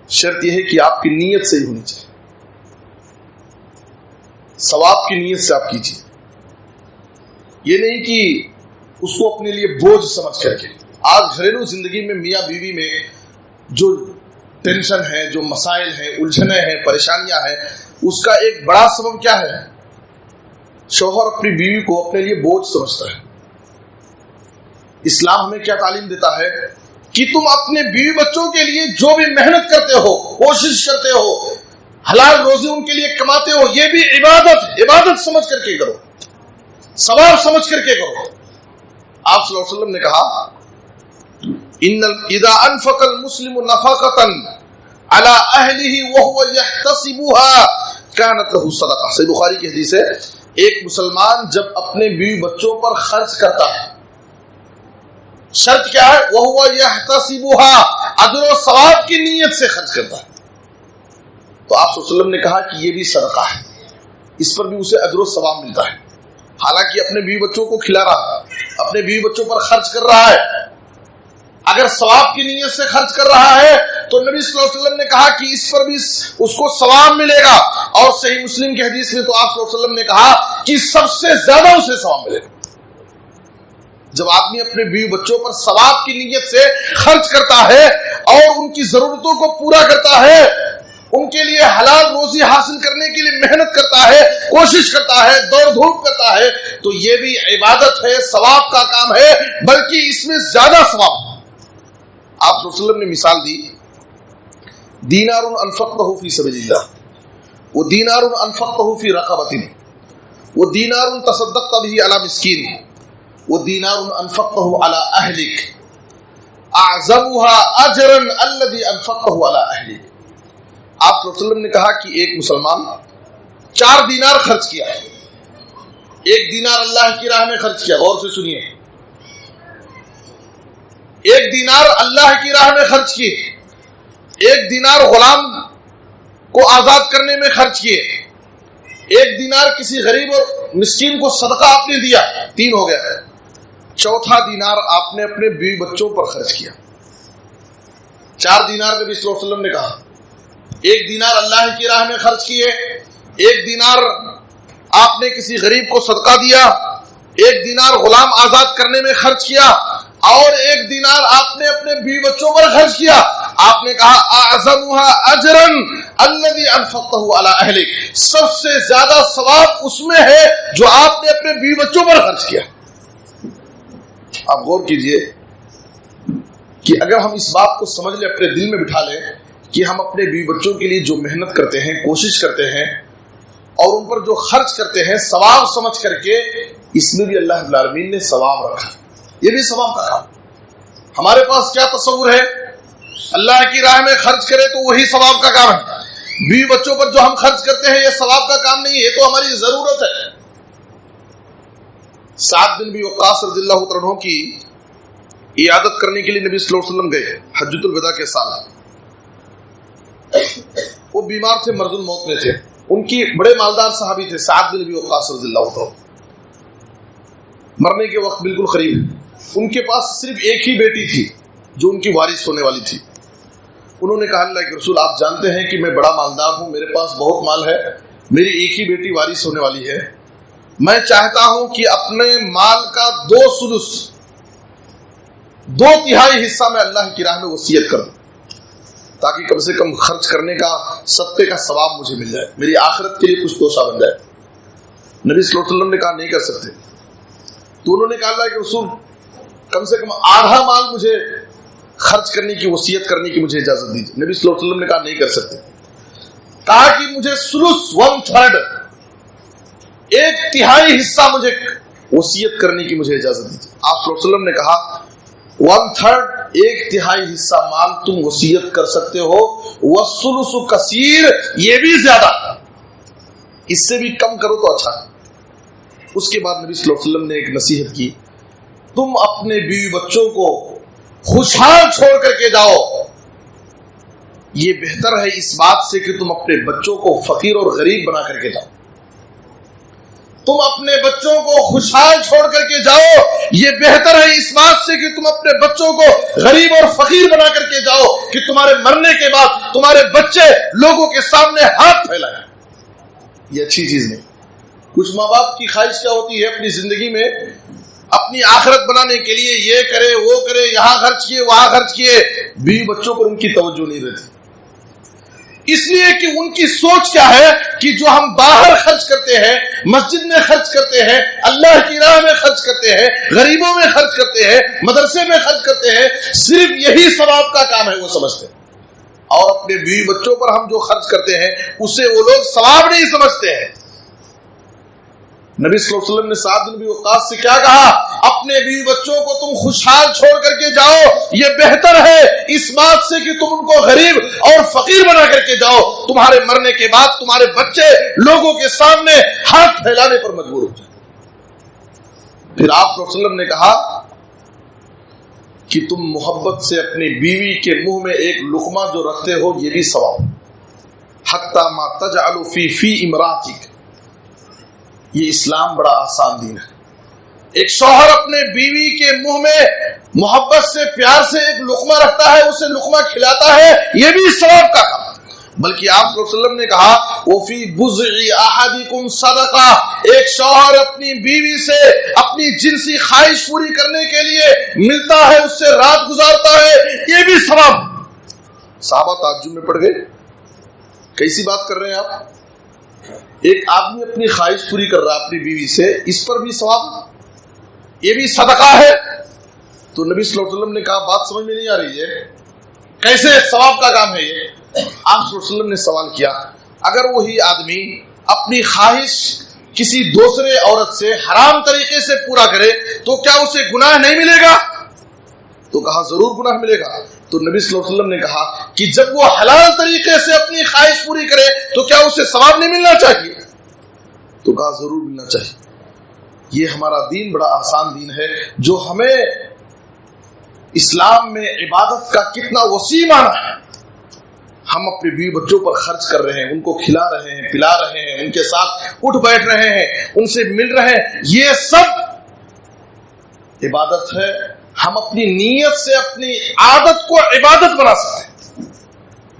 شرط یہ ہے کہ آپ کی نیت صحیح ہونی چاہیے، ثواب کی نیت سے آپ کیجیے، یہ نہیں کہ اس کو اپنے لیے بوجھ سمجھ کر کے۔ آج گھریلو زندگی میں میاں بیوی میں جو ٹینشن ہے، جو مسائل ہیں، الجھنیں ہیں، پریشانیاں ہیں، اس کا ایک بڑا سبب کیا ہے؟ شوہر اپنی بیوی کو اپنے لیے بوجھ سمجھتا ہے۔ اسلام ہمیں کیا تعلیم دیتا ہے کہ تم اپنے بیوی بچوں کے لیے جو بھی محنت کرتے ہو، کوشش کرتے ہو، حلال روزی ان کے لیے کماتے ہو، یہ بھی عبادت سمجھ کر کے کرو، ثواب سمجھ کر کے کرو۔ آپ صلی اللہ علیہ وسلم نے کہا اذا انفق المسلم نفقة على اهله وهو يحتسبها كانت له صدقہ۔ صحیح بخاری کی حدیث ہے، ایک مسلمان جب اپنے بیوی بچوں پر خرچ کرتا ہے، شرط کیا ہے؟ وهو يحتسبها، اجر و ثواب کی نیت سے خرچ کرتا ہے، تو آپ صلی اللہ علیہ وسلم نے کہا کہ یہ بھی صدقہ ہے، اس پر بھی اسے اجر و ثواب ملتا ہے۔ حالانکہ اپنے بیوی بچوں کو کھلا رہا ہے، اپنے بیوی بچوں پر خرچ کر رہا ہے، اگر ثواب کی نیت سے خرچ کر رہا ہے تو نبی صلی اللہ علیہ وسلم نے کہا کہ اس پر بھی اس کو ثواب ملے گا۔ اور صحیح مسلم کی حدیث میں تو آپ صلی اللہ علیہ وسلم نے کہا کہ سب سے زیادہ اسے ثواب ملے گا۔ جب آدمی اپنے بیوی بچوں پر ثواب کی نیت سے خرچ کرتا ہے اور ان کی ضرورتوں کو پورا کرتا ہے، ان کے لیے حلال روزی حاصل کرنے کے لیے محنت کرتا ہے، کوشش کرتا ہے، دوڑ دھوپ کرتا ہے، تو یہ بھی عبادت ہے، ثواب کا کام ہے، بلکہ اس میں زیادہ ثواب ہے۔ آپ صلی اللہ علیہ وسلم نے مثال دی، دینار انفقتہ فی سبیل اللہ، وہ دینار انفقتہ فی رقبۃ، وہ دینار تصدقت به علی مسکین، وہ دینار انفقتہ علی اہلک، اعظمها اجرا الذی انفقتہ علی اہلک۔ آپ صلی اللہ علیہ وسلم نے کہا کہ ایک مسلمان 4 دینار خرچ کیا، 1 دینار اللہ کی راہ میں خرچ کیا، غور سے سنیے، 1 دینار اللہ کی راہ میں خرچ کیے، 1 دینار غلام کو آزاد کرنے میں خرچ کیے، 1 دینار کسی غریب اور مسکین کو صدقہ آپ نے دیا، 3 ہو گیا۔ چوتھا دینار آپ نے اپنے بیوی بچوں پر خرچ کیا۔ 4 دینار نبی صلی اللہ علیہ وسلم نے کہا۔ 1 دینار اللہ کی راہ میں خرچ کیے، 1 دینار آپ نے کسی غریب کو صدقہ دیا، 1 دینار غلام آزاد کرنے میں خرچ کیا، اور 1 دینار آپ نے اپنے بیوی بچوں پر خرچ کیا۔ آپ نے کہا اعظمها اجرا الذي انفقته على اهلك، سب سے زیادہ ثواب اس میں ہے جو آپ نے اپنے بیوی بچوں پر خرچ کیا۔ آپ غور کیجئے کہ اگر ہم اس بات کو سمجھ لیں، اپنے دل میں بٹھا لیں کہ ہم اپنے بیوی بچوں کے لیے جو محنت کرتے ہیں، کوشش کرتے ہیں، اور ان پر جو خرچ کرتے ہیں ثواب سمجھ کر کے، اس میں بھی اللہ رب العالمین نے ثواب رکھا، یہ بھی ثواب کا کام۔ ہمارے پاس کیا تصور ہے؟ اللہ کی راہ میں خرچ کرے تو وہی ثواب کا کام ہے، بیوی بچوں پر جو ہم خرچ کرتے ہیں یہ ثواب کا کام نہیں ہے، یہ تو ہماری ضرورت ہے۔ سعد بن ابی وقاص رضی اللہ تعالیٰ عنہ کی عیادت کرنے کے لیے نبی صلی اللہ علیہ وسلم گئے حجۃ الوداع کے سال۔ وہ بیمار تھے، مرض الموت میں تھے، ان کی بڑے مالدار صحابی تھے سعد بن ابی وقاص رضی اللہ تعالیٰ، مرنے کے وقت بالکل قریب۔ ان کے پاس صرف ایک ہی بیٹی تھی جو ان کی وارث ہونے والی تھی۔ انہوں نے کہا اللہ کے رسول، آپ جانتے ہیں کہ میں بڑا مالدار ہوں، میرے پاس بہت مال ہے، میری ایک ہی بیٹی وارث ہونے والی ہے، میں چاہتا ہوں کہ اپنے مال کا 2/3 حصہ میں اللہ کی راہ میں وصیت کر دوں، تاکہ کم سے کم خرچ کرنے کا، صدقے کا ثواب مجھے مل جائے، میری آخرت کے لیے کچھ توشہ بن جائے۔ نبی صلی اللہ علیہ وسلم نے کہا نہیں کر سکتے۔ تو انہوں نے کہا اللہ کے رسول، کم سے کم آدھا مال مجھے خرچ کرنے کی، وصیت کرنے کی مجھے اجازت دیجیے۔ نبی صلی اللہ علیہ وسلم نے کہا نہیں کر سکتے۔ کہا کہ مجھے ثلث، 1/3، 1/3 حصہ مجھے وصیت کرنے کی مجھے اجازت دیجیے۔ آپ صلی اللہ علیہ وسلم نے کہا 1/3، 1/3 حصہ مال تم وصیت کر سکتے ہو، والثلث کثیر، یہ بھی زیادہ، اس سے بھی کم کرو تو اچھا ہے۔ اس کے بعد نبی صلی اللہ علیہ وسلم نے ایک نصیحت کی، تم اپنے بیوی بچوں کو خوشحال چھوڑ کر کے جاؤ، یہ بہتر ہے اس بات سے کہ تم اپنے بچوں کو فقیر اور غریب بنا کر کے جاؤ۔ تم اپنے بچوں کو خوشحال چھوڑ کر کے جاؤ، یہ بہتر ہے اس بات سے کہ تم اپنے بچوں کو غریب اور فقیر بنا کر کے جاؤ، کہ تمہارے مرنے کے بعد تمہارے بچے لوگوں کے سامنے ہاتھ پھیلائیں۔ یہ اچھی چیز نہیں۔ کچھ ماں باپ کی خواہش کیا ہوتی ہے اپنی زندگی میں، اپنی آخرت بنانے کے لیے یہ کرے وہ کرے، یہاں خرچ کیے وہاں خرچ کیے، بیوی بچوں پر ان کی توجہ نہیں رہتی، اس لیے کہ ان کی سوچ کیا ہے کہ جو ہم باہر خرچ کرتے ہیں، مسجد میں خرچ کرتے ہیں، اللہ کی راہ میں خرچ کرتے ہیں، غریبوں میں خرچ کرتے ہیں، مدرسے میں خرچ کرتے ہیں، صرف یہی ثواب کا کام ہے وہ سمجھتے ہیں، اور اپنے بیوی بچوں پر ہم جو خرچ کرتے ہیں اسے وہ لوگ ثواب نہیں سمجھتے ہیں۔ نبی صلی اللہ علیہ وسلم نے سعد بن ابی وقاص سے کیا کہا؟ اپنے بیوی بچوں کو تم خوشحال چھوڑ کر کے جاؤ، یہ بہتر ہے اس بات سے کہ تم ان کو غریب اور فقیر بنا کر کے جاؤ، تمہارے مرنے کے بعد تمہارے بچے لوگوں کے سامنے ہاتھ پھیلانے پر مجبور ہو جائیں۔ پھر آپ صلی اللہ علیہ وسلم نے کہا کہ تم محبت سے اپنی بیوی کے منہ میں ایک لقمہ جو رکھتے ہو یہ بھی ثواب، حتی ما تجعل فی امراتک۔ یہ اسلام بڑا آسان دین ہے۔ ایک شوہر اپنے بیوی کے منہ میں محبت سے، پیار سے ایک لقمہ رکھتا ہے، اسے لقمہ کھلاتا ہے، یہ بھی ثواب کا کام۔ بلکہ آپ صلی اللہ علیہ وسلم نے کہا وَفِي بُضْعِ أَحَدِكُمْ صَدَقَةٌ، ایک شوہر اپنی بیوی سے اپنی جنسی خواہش پوری کرنے کے لیے ملتا ہے، اس سے رات گزارتا ہے، یہ بھی ثواب۔ صحابہ تعجب میں پڑ گئے، کیسی بات کر رہے ہیں آپ؟ ایک آدمی اپنی خواہش پوری کر رہا ہے اپنی بیوی سے، اس پر بھی ثواب، یہ بھی صدقہ ہے؟ تو نبی صلی اللہ علیہ وسلم نے کہا بات سمجھ میں نہیں آ رہی ہے، کیسے ثواب کا کام ہے یہ؟ آپ صلی اللہ علیہ وسلم نے سوال کیا، اگر وہی آدمی اپنی خواہش کسی دوسرے عورت سے حرام طریقے سے پورا کرے تو کیا اسے گناہ نہیں ملے گا؟ تو کہا ضرور گناہ ملے گا۔ تو نبی صلی اللہ علیہ وسلم نے کہا کہ جب وہ حلال طریقے سے اپنی خواہش پوری کرے تو کیا اسے ثواب نہیں ملنا چاہیے؟ تو کہا ضرور ملنا چاہیے۔ یہ ہمارا دین بڑا آسان دین ہے، جو ہمیں اسلام میں عبادت کا کتنا وسیع معنی ہے، ہم اپنے بیوی بچوں پر خرچ کر رہے ہیں، ان کو کھلا رہے ہیں، پلا رہے ہیں، ان کے ساتھ اٹھ بیٹھ رہے ہیں، ان سے مل رہے ہیں، یہ سب عبادت ہے۔ ہم اپنی نیت سے اپنی عادت کو عبادت بنا سکتے ہیں۔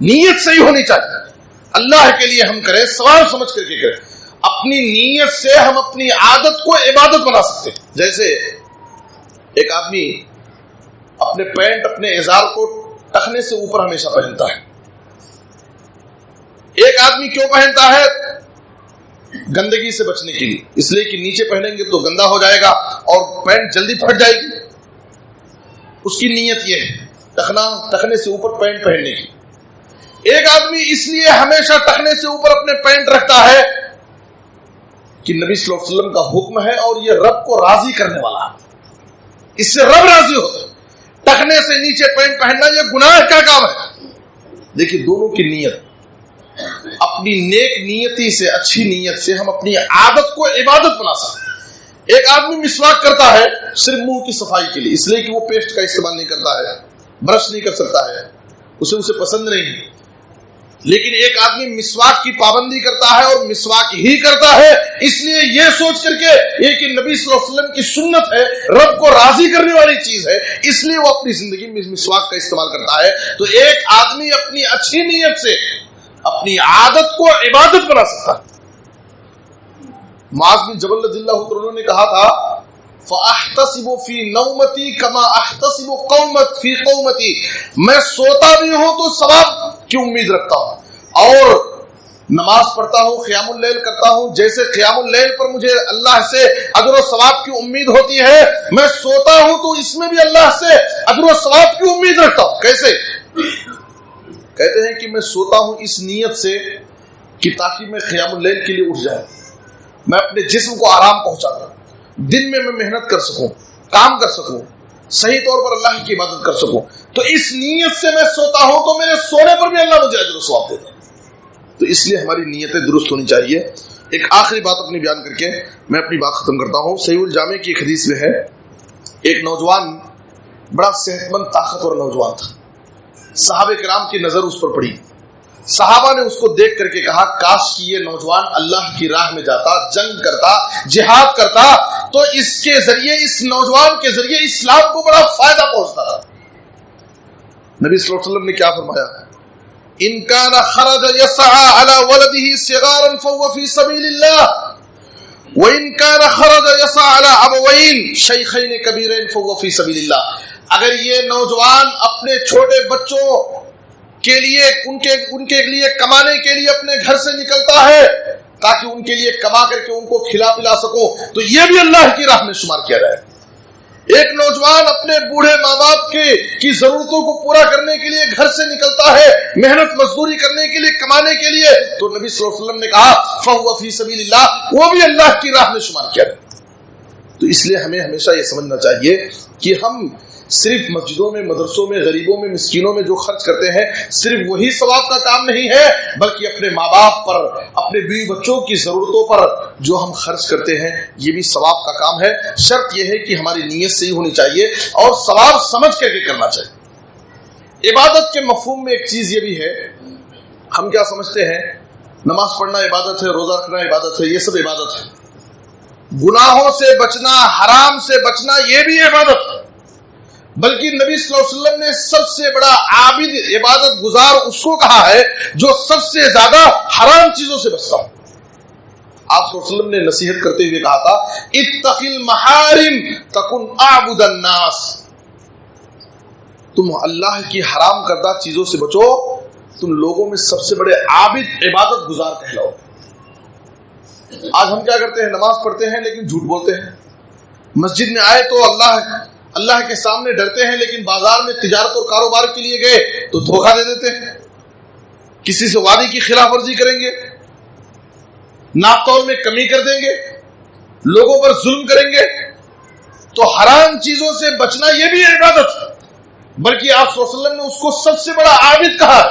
نیت صحیح ہونی چاہیے، اللہ کے لیے ہم کریں، ثواب سمجھ کر کے کریں۔ اپنی نیت سے ہم اپنی عادت کو عبادت بنا سکتے ہیں۔ جیسے ایک آدمی اپنے پینٹ، اپنے ازار کو ٹخنے سے اوپر ہمیشہ پہنتا ہے۔ ایک آدمی کیوں پہنتا ہے؟ گندگی سے بچنے کے لیے، اس لیے کہ نیچے پہنیں گے تو گندا ہو جائے گا اور پینٹ جلدی پھٹ جائے گی۔ اس کی نیت یہ ہے ٹخنے سے اوپر پینٹ پہننے کی۔ ایک آدمی اس لیے ہمیشہ ٹخنے سے اوپر اپنے پینٹ رکھتا ہے کہ نبی صلی اللہ علیہ وسلم کا حکم ہے اور یہ رب کو راضی کرنے والا ہے، اس سے رب راضی ہوتا ہے۔ ٹخنے سے نیچے پینٹ پہننا یہ گناہ کا کام ہے۔ دیکھیے دونوں کی نیت، اپنی نیک نیتی سے، اچھی نیت سے ہم اپنی عادت کو عبادت بنا سکتے ہیں۔ ایک آدمی مسواک کرتا ہے صرف منہ کی صفائی کے لیے، اس لیے کہ وہ پیسٹ کا استعمال نہیں کرتا ہے، برش نہیں کر سکتا ہے، اسے پسند نہیں ہے۔ لیکن ایک آدمی مسواک کی پابندی کرتا ہے اور مسواک ہی کرتا ہے اس لیے یہ سوچ کر کے یہ کہ نبی صلی اللہ علیہ وسلم کی سنت ہے، رب کو راضی کرنے والی چیز ہے، اس لیے وہ اپنی زندگی میں مسواک کا استعمال کرتا ہے۔ تو ایک آدمی اپنی اچھی نیت سے اپنی عادت کو عبادت بنا سکتا ہے۔ معاذ بن جبل رضی اللہ عنہ نے کہا تھا فَأَحْتَسِبُ فِي نَوْمَتِي كَمَا أَحْتَسِبُ فِي قَوْمَتِي، میں سوتا بھی ہوں تو ثواب کی امید رکھتا ہوں اور نماز پڑھتا ہوں، قیام اللیل کرتا ہوں، جیسے قیام اللیل پر مجھے اللہ سے اجر و ثواب کی امید ہوتی ہے، میں سوتا ہوں تو اس میں بھی اللہ سے اجر و ثواب کی امید رکھتا ہوں۔ کیسے؟ کہتے ہیں کہ میں سوتا ہوں اس نیت سے کہ تاکہ میں قیام اللیل کے لیے اٹھ جاؤں، میں اپنے جسم کو آرام پہنچا دوں، دن میں محنت کر سکوں، کام کر سکوں، صحیح طور پر اللہ کی عبادت کر سکوں۔ تو اس نیت سے میں سوتا ہوں تو میرے سونے پر بھی اللہ مجھے اجر و ثواب دیتا ہے۔ تو اس لیے ہماری نیتیں درست ہونی چاہیے۔ ایک آخری بات اپنی بیان کر کے میں اپنی بات ختم کرتا ہوں۔ صحیح الجامع کی ایک حدیث میں ہے، ایک نوجوان بڑا صحت مند طاقتور نوجوان تھا، صحابہ کرام کی نظر اس پر پڑی، صحابہ نے اس کو دیکھ کر کے کہا کاش کہ یہ نوجوان اللہ کی راہ میں جاتا، جنگ کرتا، جہاد کرتا تو اس کے ذریعے، اس نوجوان کے ذریعے اسلام کو بڑا فائدہ پہنچتا تھا۔ نبی صلی اللہ علیہ وسلم نے کیا فرمایا؟ ان کان خرج یسعى على ولده صغارا فهو في سبيل الله وان كان خرج يسعى على ابوين شيخين كبيرين فهو في سبيل الله۔ اگر یہ نوجوان اپنے چھوٹے بچوں کے لیے ان کے لیے کمانے کے لیے اپنے گھر سے نکلتا ہے تاکہ ان کے لیے کما کر کے ان کو کھلا پلا سکوں تو یہ بھی اللہ کی راہ میں شمار کیا جائے۔ ایک نوجوان اپنے بوڑھے ماں باپ کی ضرورتوں کو پورا کرنے کے لیے گھر سے نکلتا ہے، محنت مزدوری کرنے کے لیے، کمانے کے لیے، تو نبی صلی اللہ علیہ وسلم نے کہا فَهُوَ فِي سَبِيلِ اللَّهِ، وہ بھی اللہ کی راہ میں شمار کیا جائے۔ تو اس لیے ہمیں ہمیشہ یہ سمجھنا چاہیے کہ ہم صرف مسجدوں میں، مدرسوں میں، غریبوں میں، مسکینوں میں جو خرچ کرتے ہیں صرف وہی ثواب کا کام نہیں ہے، بلکہ اپنے ماں باپ پر، اپنے بیوی بچوں کی ضرورتوں پر جو ہم خرچ کرتے ہیں یہ بھی ثواب کا کام ہے۔ شرط یہ ہے کہ ہماری نیت صحیح ہونی چاہیے اور ثواب سمجھ کر کے کرنا چاہیے۔ عبادت کے مفہوم میں ایک چیز یہ بھی ہے، ہم کیا سمجھتے ہیں نماز پڑھنا عبادت ہے، روزہ رکھنا عبادت ہے، یہ سب عبادت ہے، گناہوں سے بچنا، حرام سے بچنا یہ بھی عبادت ہے، بلکہ نبی صلی اللہ علیہ وسلم نے سب سے بڑا عابد، عبادت گزار اس کو کہا ہے جو سب سے زیادہ حرام چیزوں سے بچتا ہو۔ آپ صلی اللہ علیہ وسلم نے نصیحت کرتے ہوئے کہا تھا اتق المحارم تکن اعبد الناس، تم اللہ کی حرام کردہ چیزوں سے بچو، تم لوگوں میں سب سے بڑے عابد، عبادت گزار کہلاؤ۔ آج ہم کیا کرتے ہیں؟ نماز پڑھتے ہیں لیکن جھوٹ بولتے ہیں، مسجد میں آئے تو اللہ کے سامنے ڈرتے ہیں لیکن بازار میں تجارت اور کاروبار کے لیے گئے تو دھوکہ دے دیتے ہیں، کسی سے وعدے کی خلاف ورزی کریں گے، ناپ تول میں کمی کر دیں گے، لوگوں پر ظلم کریں گے۔ تو حرام چیزوں سے بچنا یہ بھی عبادت ہے، بلکہ آپ صلی اللہ علیہ وسلم نے اس کو سب سے بڑا عابد کہا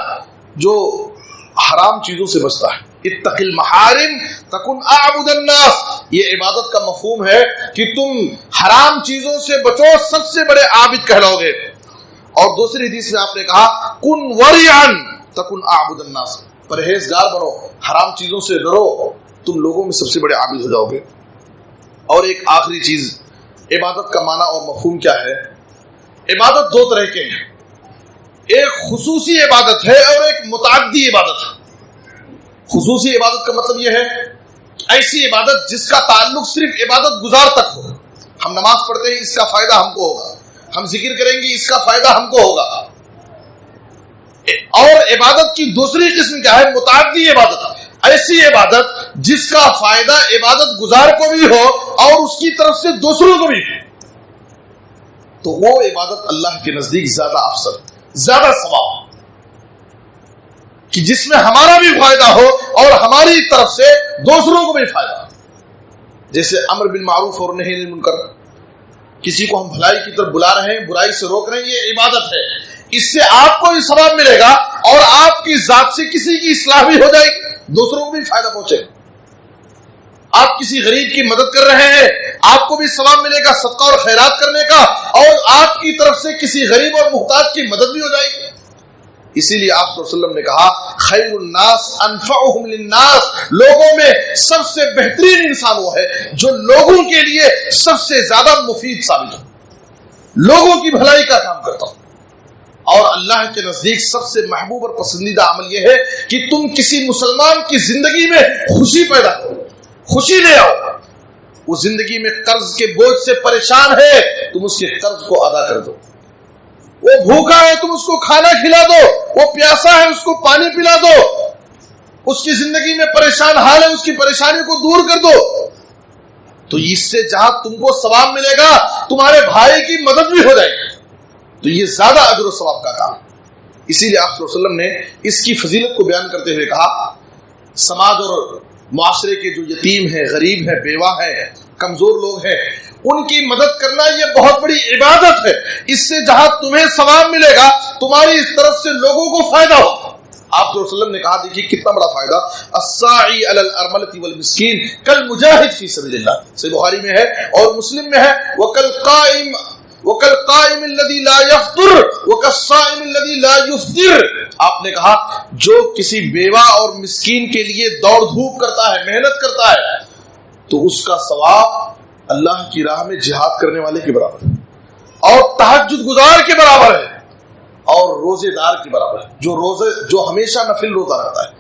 جو حرام چیزوں سے بچتا ہے۔ اتق المحارم تکن اعبد الناس، یہ عبادت کا مفہوم ہے کہ تم حرام چیزوں سے بچو، سب سے بڑے عابد کہلاؤ گے۔ اور دوسری حدیث میں آپ نے کہا کن ورعا، تکن اعبد الناس، پرہیزگار بنو، حرام چیزوں سے ڈرو، تم لوگوں میں سب سے بڑے عابد ہو جاؤ گے۔ اور ایک آخری چیز، عبادت کا معنی اور مفہوم کیا ہے؟ عبادت دو طرح کے ہیں، ایک خصوصی عبادت ہے اور ایک متعدی عبادت ہے۔ خصوصی عبادت کا مطلب یہ ہے ایسی عبادت جس کا تعلق صرف عبادت گزار تک ہو۔ ہم نماز پڑھتے ہیں، اس کا فائدہ ہم کو ہوگا، ہم ذکر کریں گے، اس کا فائدہ ہم کو ہوگا۔ اور عبادت کی دوسری قسم کیا ہے؟ متعدی عبادت، ایسی عبادت جس کا فائدہ عبادت گزار کو بھی ہو اور اس کی طرف سے دوسروں کو بھی ہو، تو وہ عبادت اللہ کے نزدیک زیادہ افضل، زیادہ ثواب، کہ جس میں ہمارا بھی فائدہ ہو اور ہماری طرف سے دوسروں کو بھی فائدہ ہو۔ جیسے امر بالمعروف اور نہی عن المنکر، کسی کو ہم بھلائی کی طرف بلا رہے ہیں، برائی سے روک رہے ہیں، یہ عبادت ہے، اس سے آپ کو بھی ثواب ملے گا اور آپ کی ذات سے کسی کی اصلاح بھی ہو جائے گی، دوسروں کو بھی فائدہ پہنچے گا۔ آپ کسی غریب کی مدد کر رہے ہیں، آپ کو بھی ثواب ملے گا صدقہ اور خیرات کرنے کا، اور آپ کی طرف سے کسی غریب اور محتاج کی مدد بھی ہو جائے گی۔ اسی لیے آپ صلی اللہ علیہ وسلم نے کہا خیر الناس انفعهم للناس، لوگوں میں سب سے بہترین انسان وہ ہے جو لوگوں کے لیے سب سے زیادہ مفید ثابت ہو، لوگوں کی بھلائی کا کام کرتا ہو۔ اور اللہ کے نزدیک سب سے محبوب اور پسندیدہ عمل یہ ہے کہ تم کسی مسلمان کی زندگی میں خوشی پیدا کرو، خوشی لے آؤ۔ وہ زندگی میں قرض کے بوجھ سے پریشان ہے، تم اس کے قرض کو ادا کر دو۔ وہ بھوکا ہے، تم اس کو کھانا کھلا دو۔ وہ پیاسا ہے، اس کو پانی پلا دو۔ اس کی زندگی میں پریشان حال ہے، اس کی پریشانی کو دور کر دو۔ تو اس سے جہاں تم کو ثواب ملے گا، تمہارے بھائی کی مدد بھی ہو جائے گی، تو یہ زیادہ اجر و ثواب کا کام۔ اسی لیے آپ صلی اللہ علیہ وسلم نے اس کی فضیلت کو بیان کرتے ہوئے کہا سماج اور معاشرے کے جو یتیم ہیں، غریب ہیں، بیوہ ہیں، کمزور لوگ ہیں، ان کی مدد کرنا یہ بہت بڑی عبادت ہے۔ اس سے جہاں تمہیں ثواب ملے گا، تمہاری اس طرف سے لوگوں کو فائدہ ہو۔ آپ صلی اللہ علیہ وسلم نے کہا، دیکھیے کتنا بڑا فائدہ، الساعی علی الارملۃ والمسکین کالمجاہد فی سبیل اللہ، صحیح بخاری میں ہے اور مسلم میں ہے، وَكَالْقَائِمِ الَّذِي لَا يَفْطُرُ وَكَالصَّائِمِ الَّذِي لَا يُفْطِرُ۔ آپ نے کہا جو کسی بیوہ اور مسکین کے لیے دوڑ دھوپ کرتا ہے، محنت کرتا ہے، تو اس کا ثواب اللہ کی راہ میں جہاد کرنے والے کے برابر ہے، اور تہجد گزار کے برابر ہے، اور روزے دار کے برابر ہے، جو ہمیشہ نفل روزہ رکھتا ہے،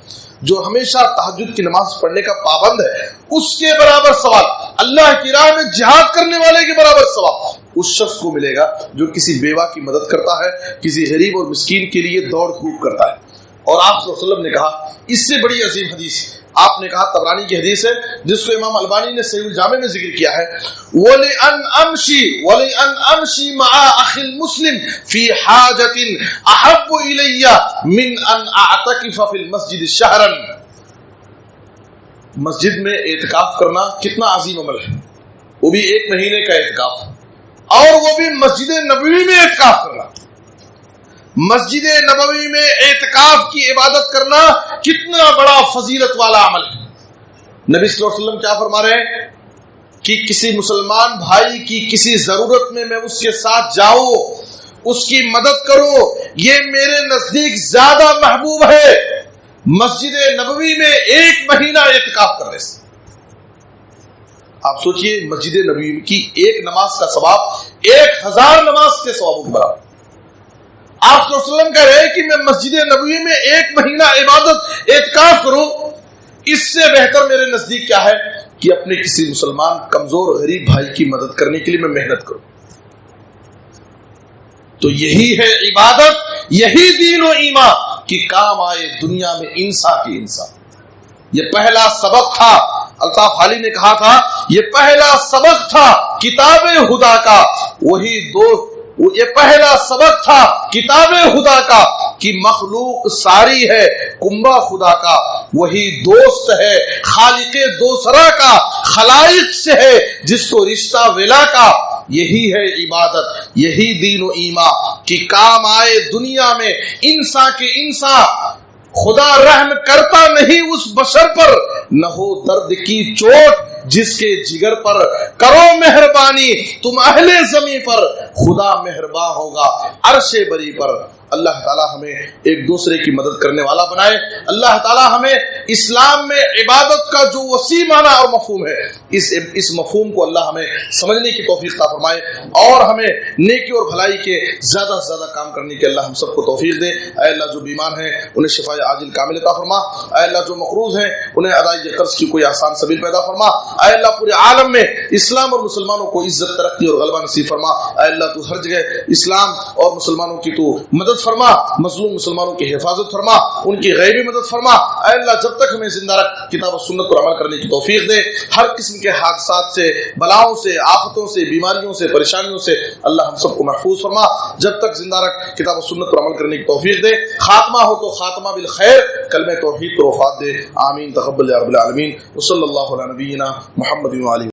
جو ہمیشہ تہجد کی نماز پڑھنے کا پابند ہے، اس کے برابر ثواب، اللہ کی راہ میں جہاد کرنے والے کے برابر ثواب اس شخص کو ملے گا جو کسی بیوہ کی مدد کرتا ہے، کسی غریب اور مسکین کے لیے دوڑ دھوپ کرتا ہے۔ اور آپ صلی اللہ علیہ وسلم نے کہا اس سے بڑی عظیم حدیث، آپ نے کہا طبرانی کی حدیث ہے جس کو امام البانی نے صحیح الجامع میں ذکر کیا ہے، وَلِأَنْ أَمْشِي مَعَ أَخِي الْمُسْلِمِ فِي حَاجَةٍ أَحَبُّ إِلَيَّ مِنْ أَنْ أَعْتَكِفَ فِي الْمَسْجِدِ شَهْرًا۔ مسجد میں اعتکاف کرنا کتنا عظیم عمل ہے، وہ بھی 1 مہینے کا اعتکاف، اور وہ بھی مسجد نبوی میں اعتکاف کرنا۔ مسجد نبوی میں اعتکاف کی عبادت کرنا کتنا بڑا فضیلت والا عمل ہے۔ نبی صلی اللہ علیہ وسلم کیا فرما رہے ہیں کہ کسی مسلمان بھائی کی کسی ضرورت میں میں اس کے ساتھ جاؤں، اس کی مدد کروں، یہ میرے نزدیک زیادہ محبوب ہے مسجد نبوی میں 1 مہینہ اعتکاف کرنے سے۔ آپ سوچئے مسجد نبوی کی 1 نماز کا ثواب 1000 نماز کے ثوابوں کے برابر۔ آپ صلی اللہ علیہ وسلم کہہ رہے ہیں کہ میں مسجد نبوی میں 1 مہینہ عبادت اعتکاف کروں، اس سے بہتر میرے نزدیک کیا ہے کہ اپنے کسی مسلمان کمزور غریب بھائی کی مدد کرنے کے لیے میں محنت کروں۔ تو یہی ہے عبادت، یہی دین و ایمان کہ کام آئے دنیا میں انسان کی انسان۔ یہ پہلا سبق تھا، الطاف حالی نے کہا تھا یہ پہلا سبق تھا کتاب خدا کا، یہ پہلا سبق تھا کتاب خدا کا کہ مخلوق ساری ہے کنبہ خدا کا، وہی دوست ہے خالق دوسرا کا، خلائق سے ہے جس کو رشتہ ولا کا۔ یہی ہے عبادت، یہی دین و ایمان کہ کام آئے دنیا میں انسان کے انسان، خدا رحم کرتا نہیں اس بشر پر، نہ ہو درد کی چوٹ جس کے جگر پر، کرو مہربانی تم اہل زمین پر، خدا مہربان ہوگا عرش بری پر۔ اللہ تعالی ہمیں ایک دوسرے کی مدد کرنے والا بنائے۔ اللہ تعالی ہمیں اسلام میں عبادت کا جو وسیع معنی اور مفہوم ہے، اس مفہوم کو اللہ ہمیں سمجھنے کی توفیق عطا فرمائے، اور ہمیں نیکی اور بھلائی کے زیادہ سے زیادہ کام کرنے کے اللہ ہم سب کو توفیق دے۔ اے اللہ جو بیمار ہیں انہیں شفا عاجل کامل عطا فرما، اے اللہ جو مقروض ہیں انہیں ادائیگی قرض کی کوئی آسان سبیل پیدا فرما، اے اللہ پورے عالم میں اسلام اور مسلمانوں کو عزت، ترقی اور غلبہ نصیب فرما۔ اے اللہ تو ہر جگہ اسلام اور مسلمانوں کی تو مدد فرما، مظلوم مسلمانوں کی حفاظت فرما، ان کی غیبی مدد فرما۔ اے اللہ جب تک ہمیں زندہ رکھ کتاب و سنت پر عمل کرنے کی توفیق دے، ہر قسم کے حادثات سے، بلاؤں سے، آفتوں سے، بیماریوں سے، پریشانیوں سے اللہ ہم سب کو محفوظ فرما۔ جب تک زندہ رکھ کتاب و سنت پر عمل کرنے کی توفیق دے، خاتمہ ہو تو خاتمہ بالخیر، کلمہ توحید پر وفات دے۔ آمین تقبل یا رب العالمین۔ وصلی اللہ علی نبینا محمد و علیہ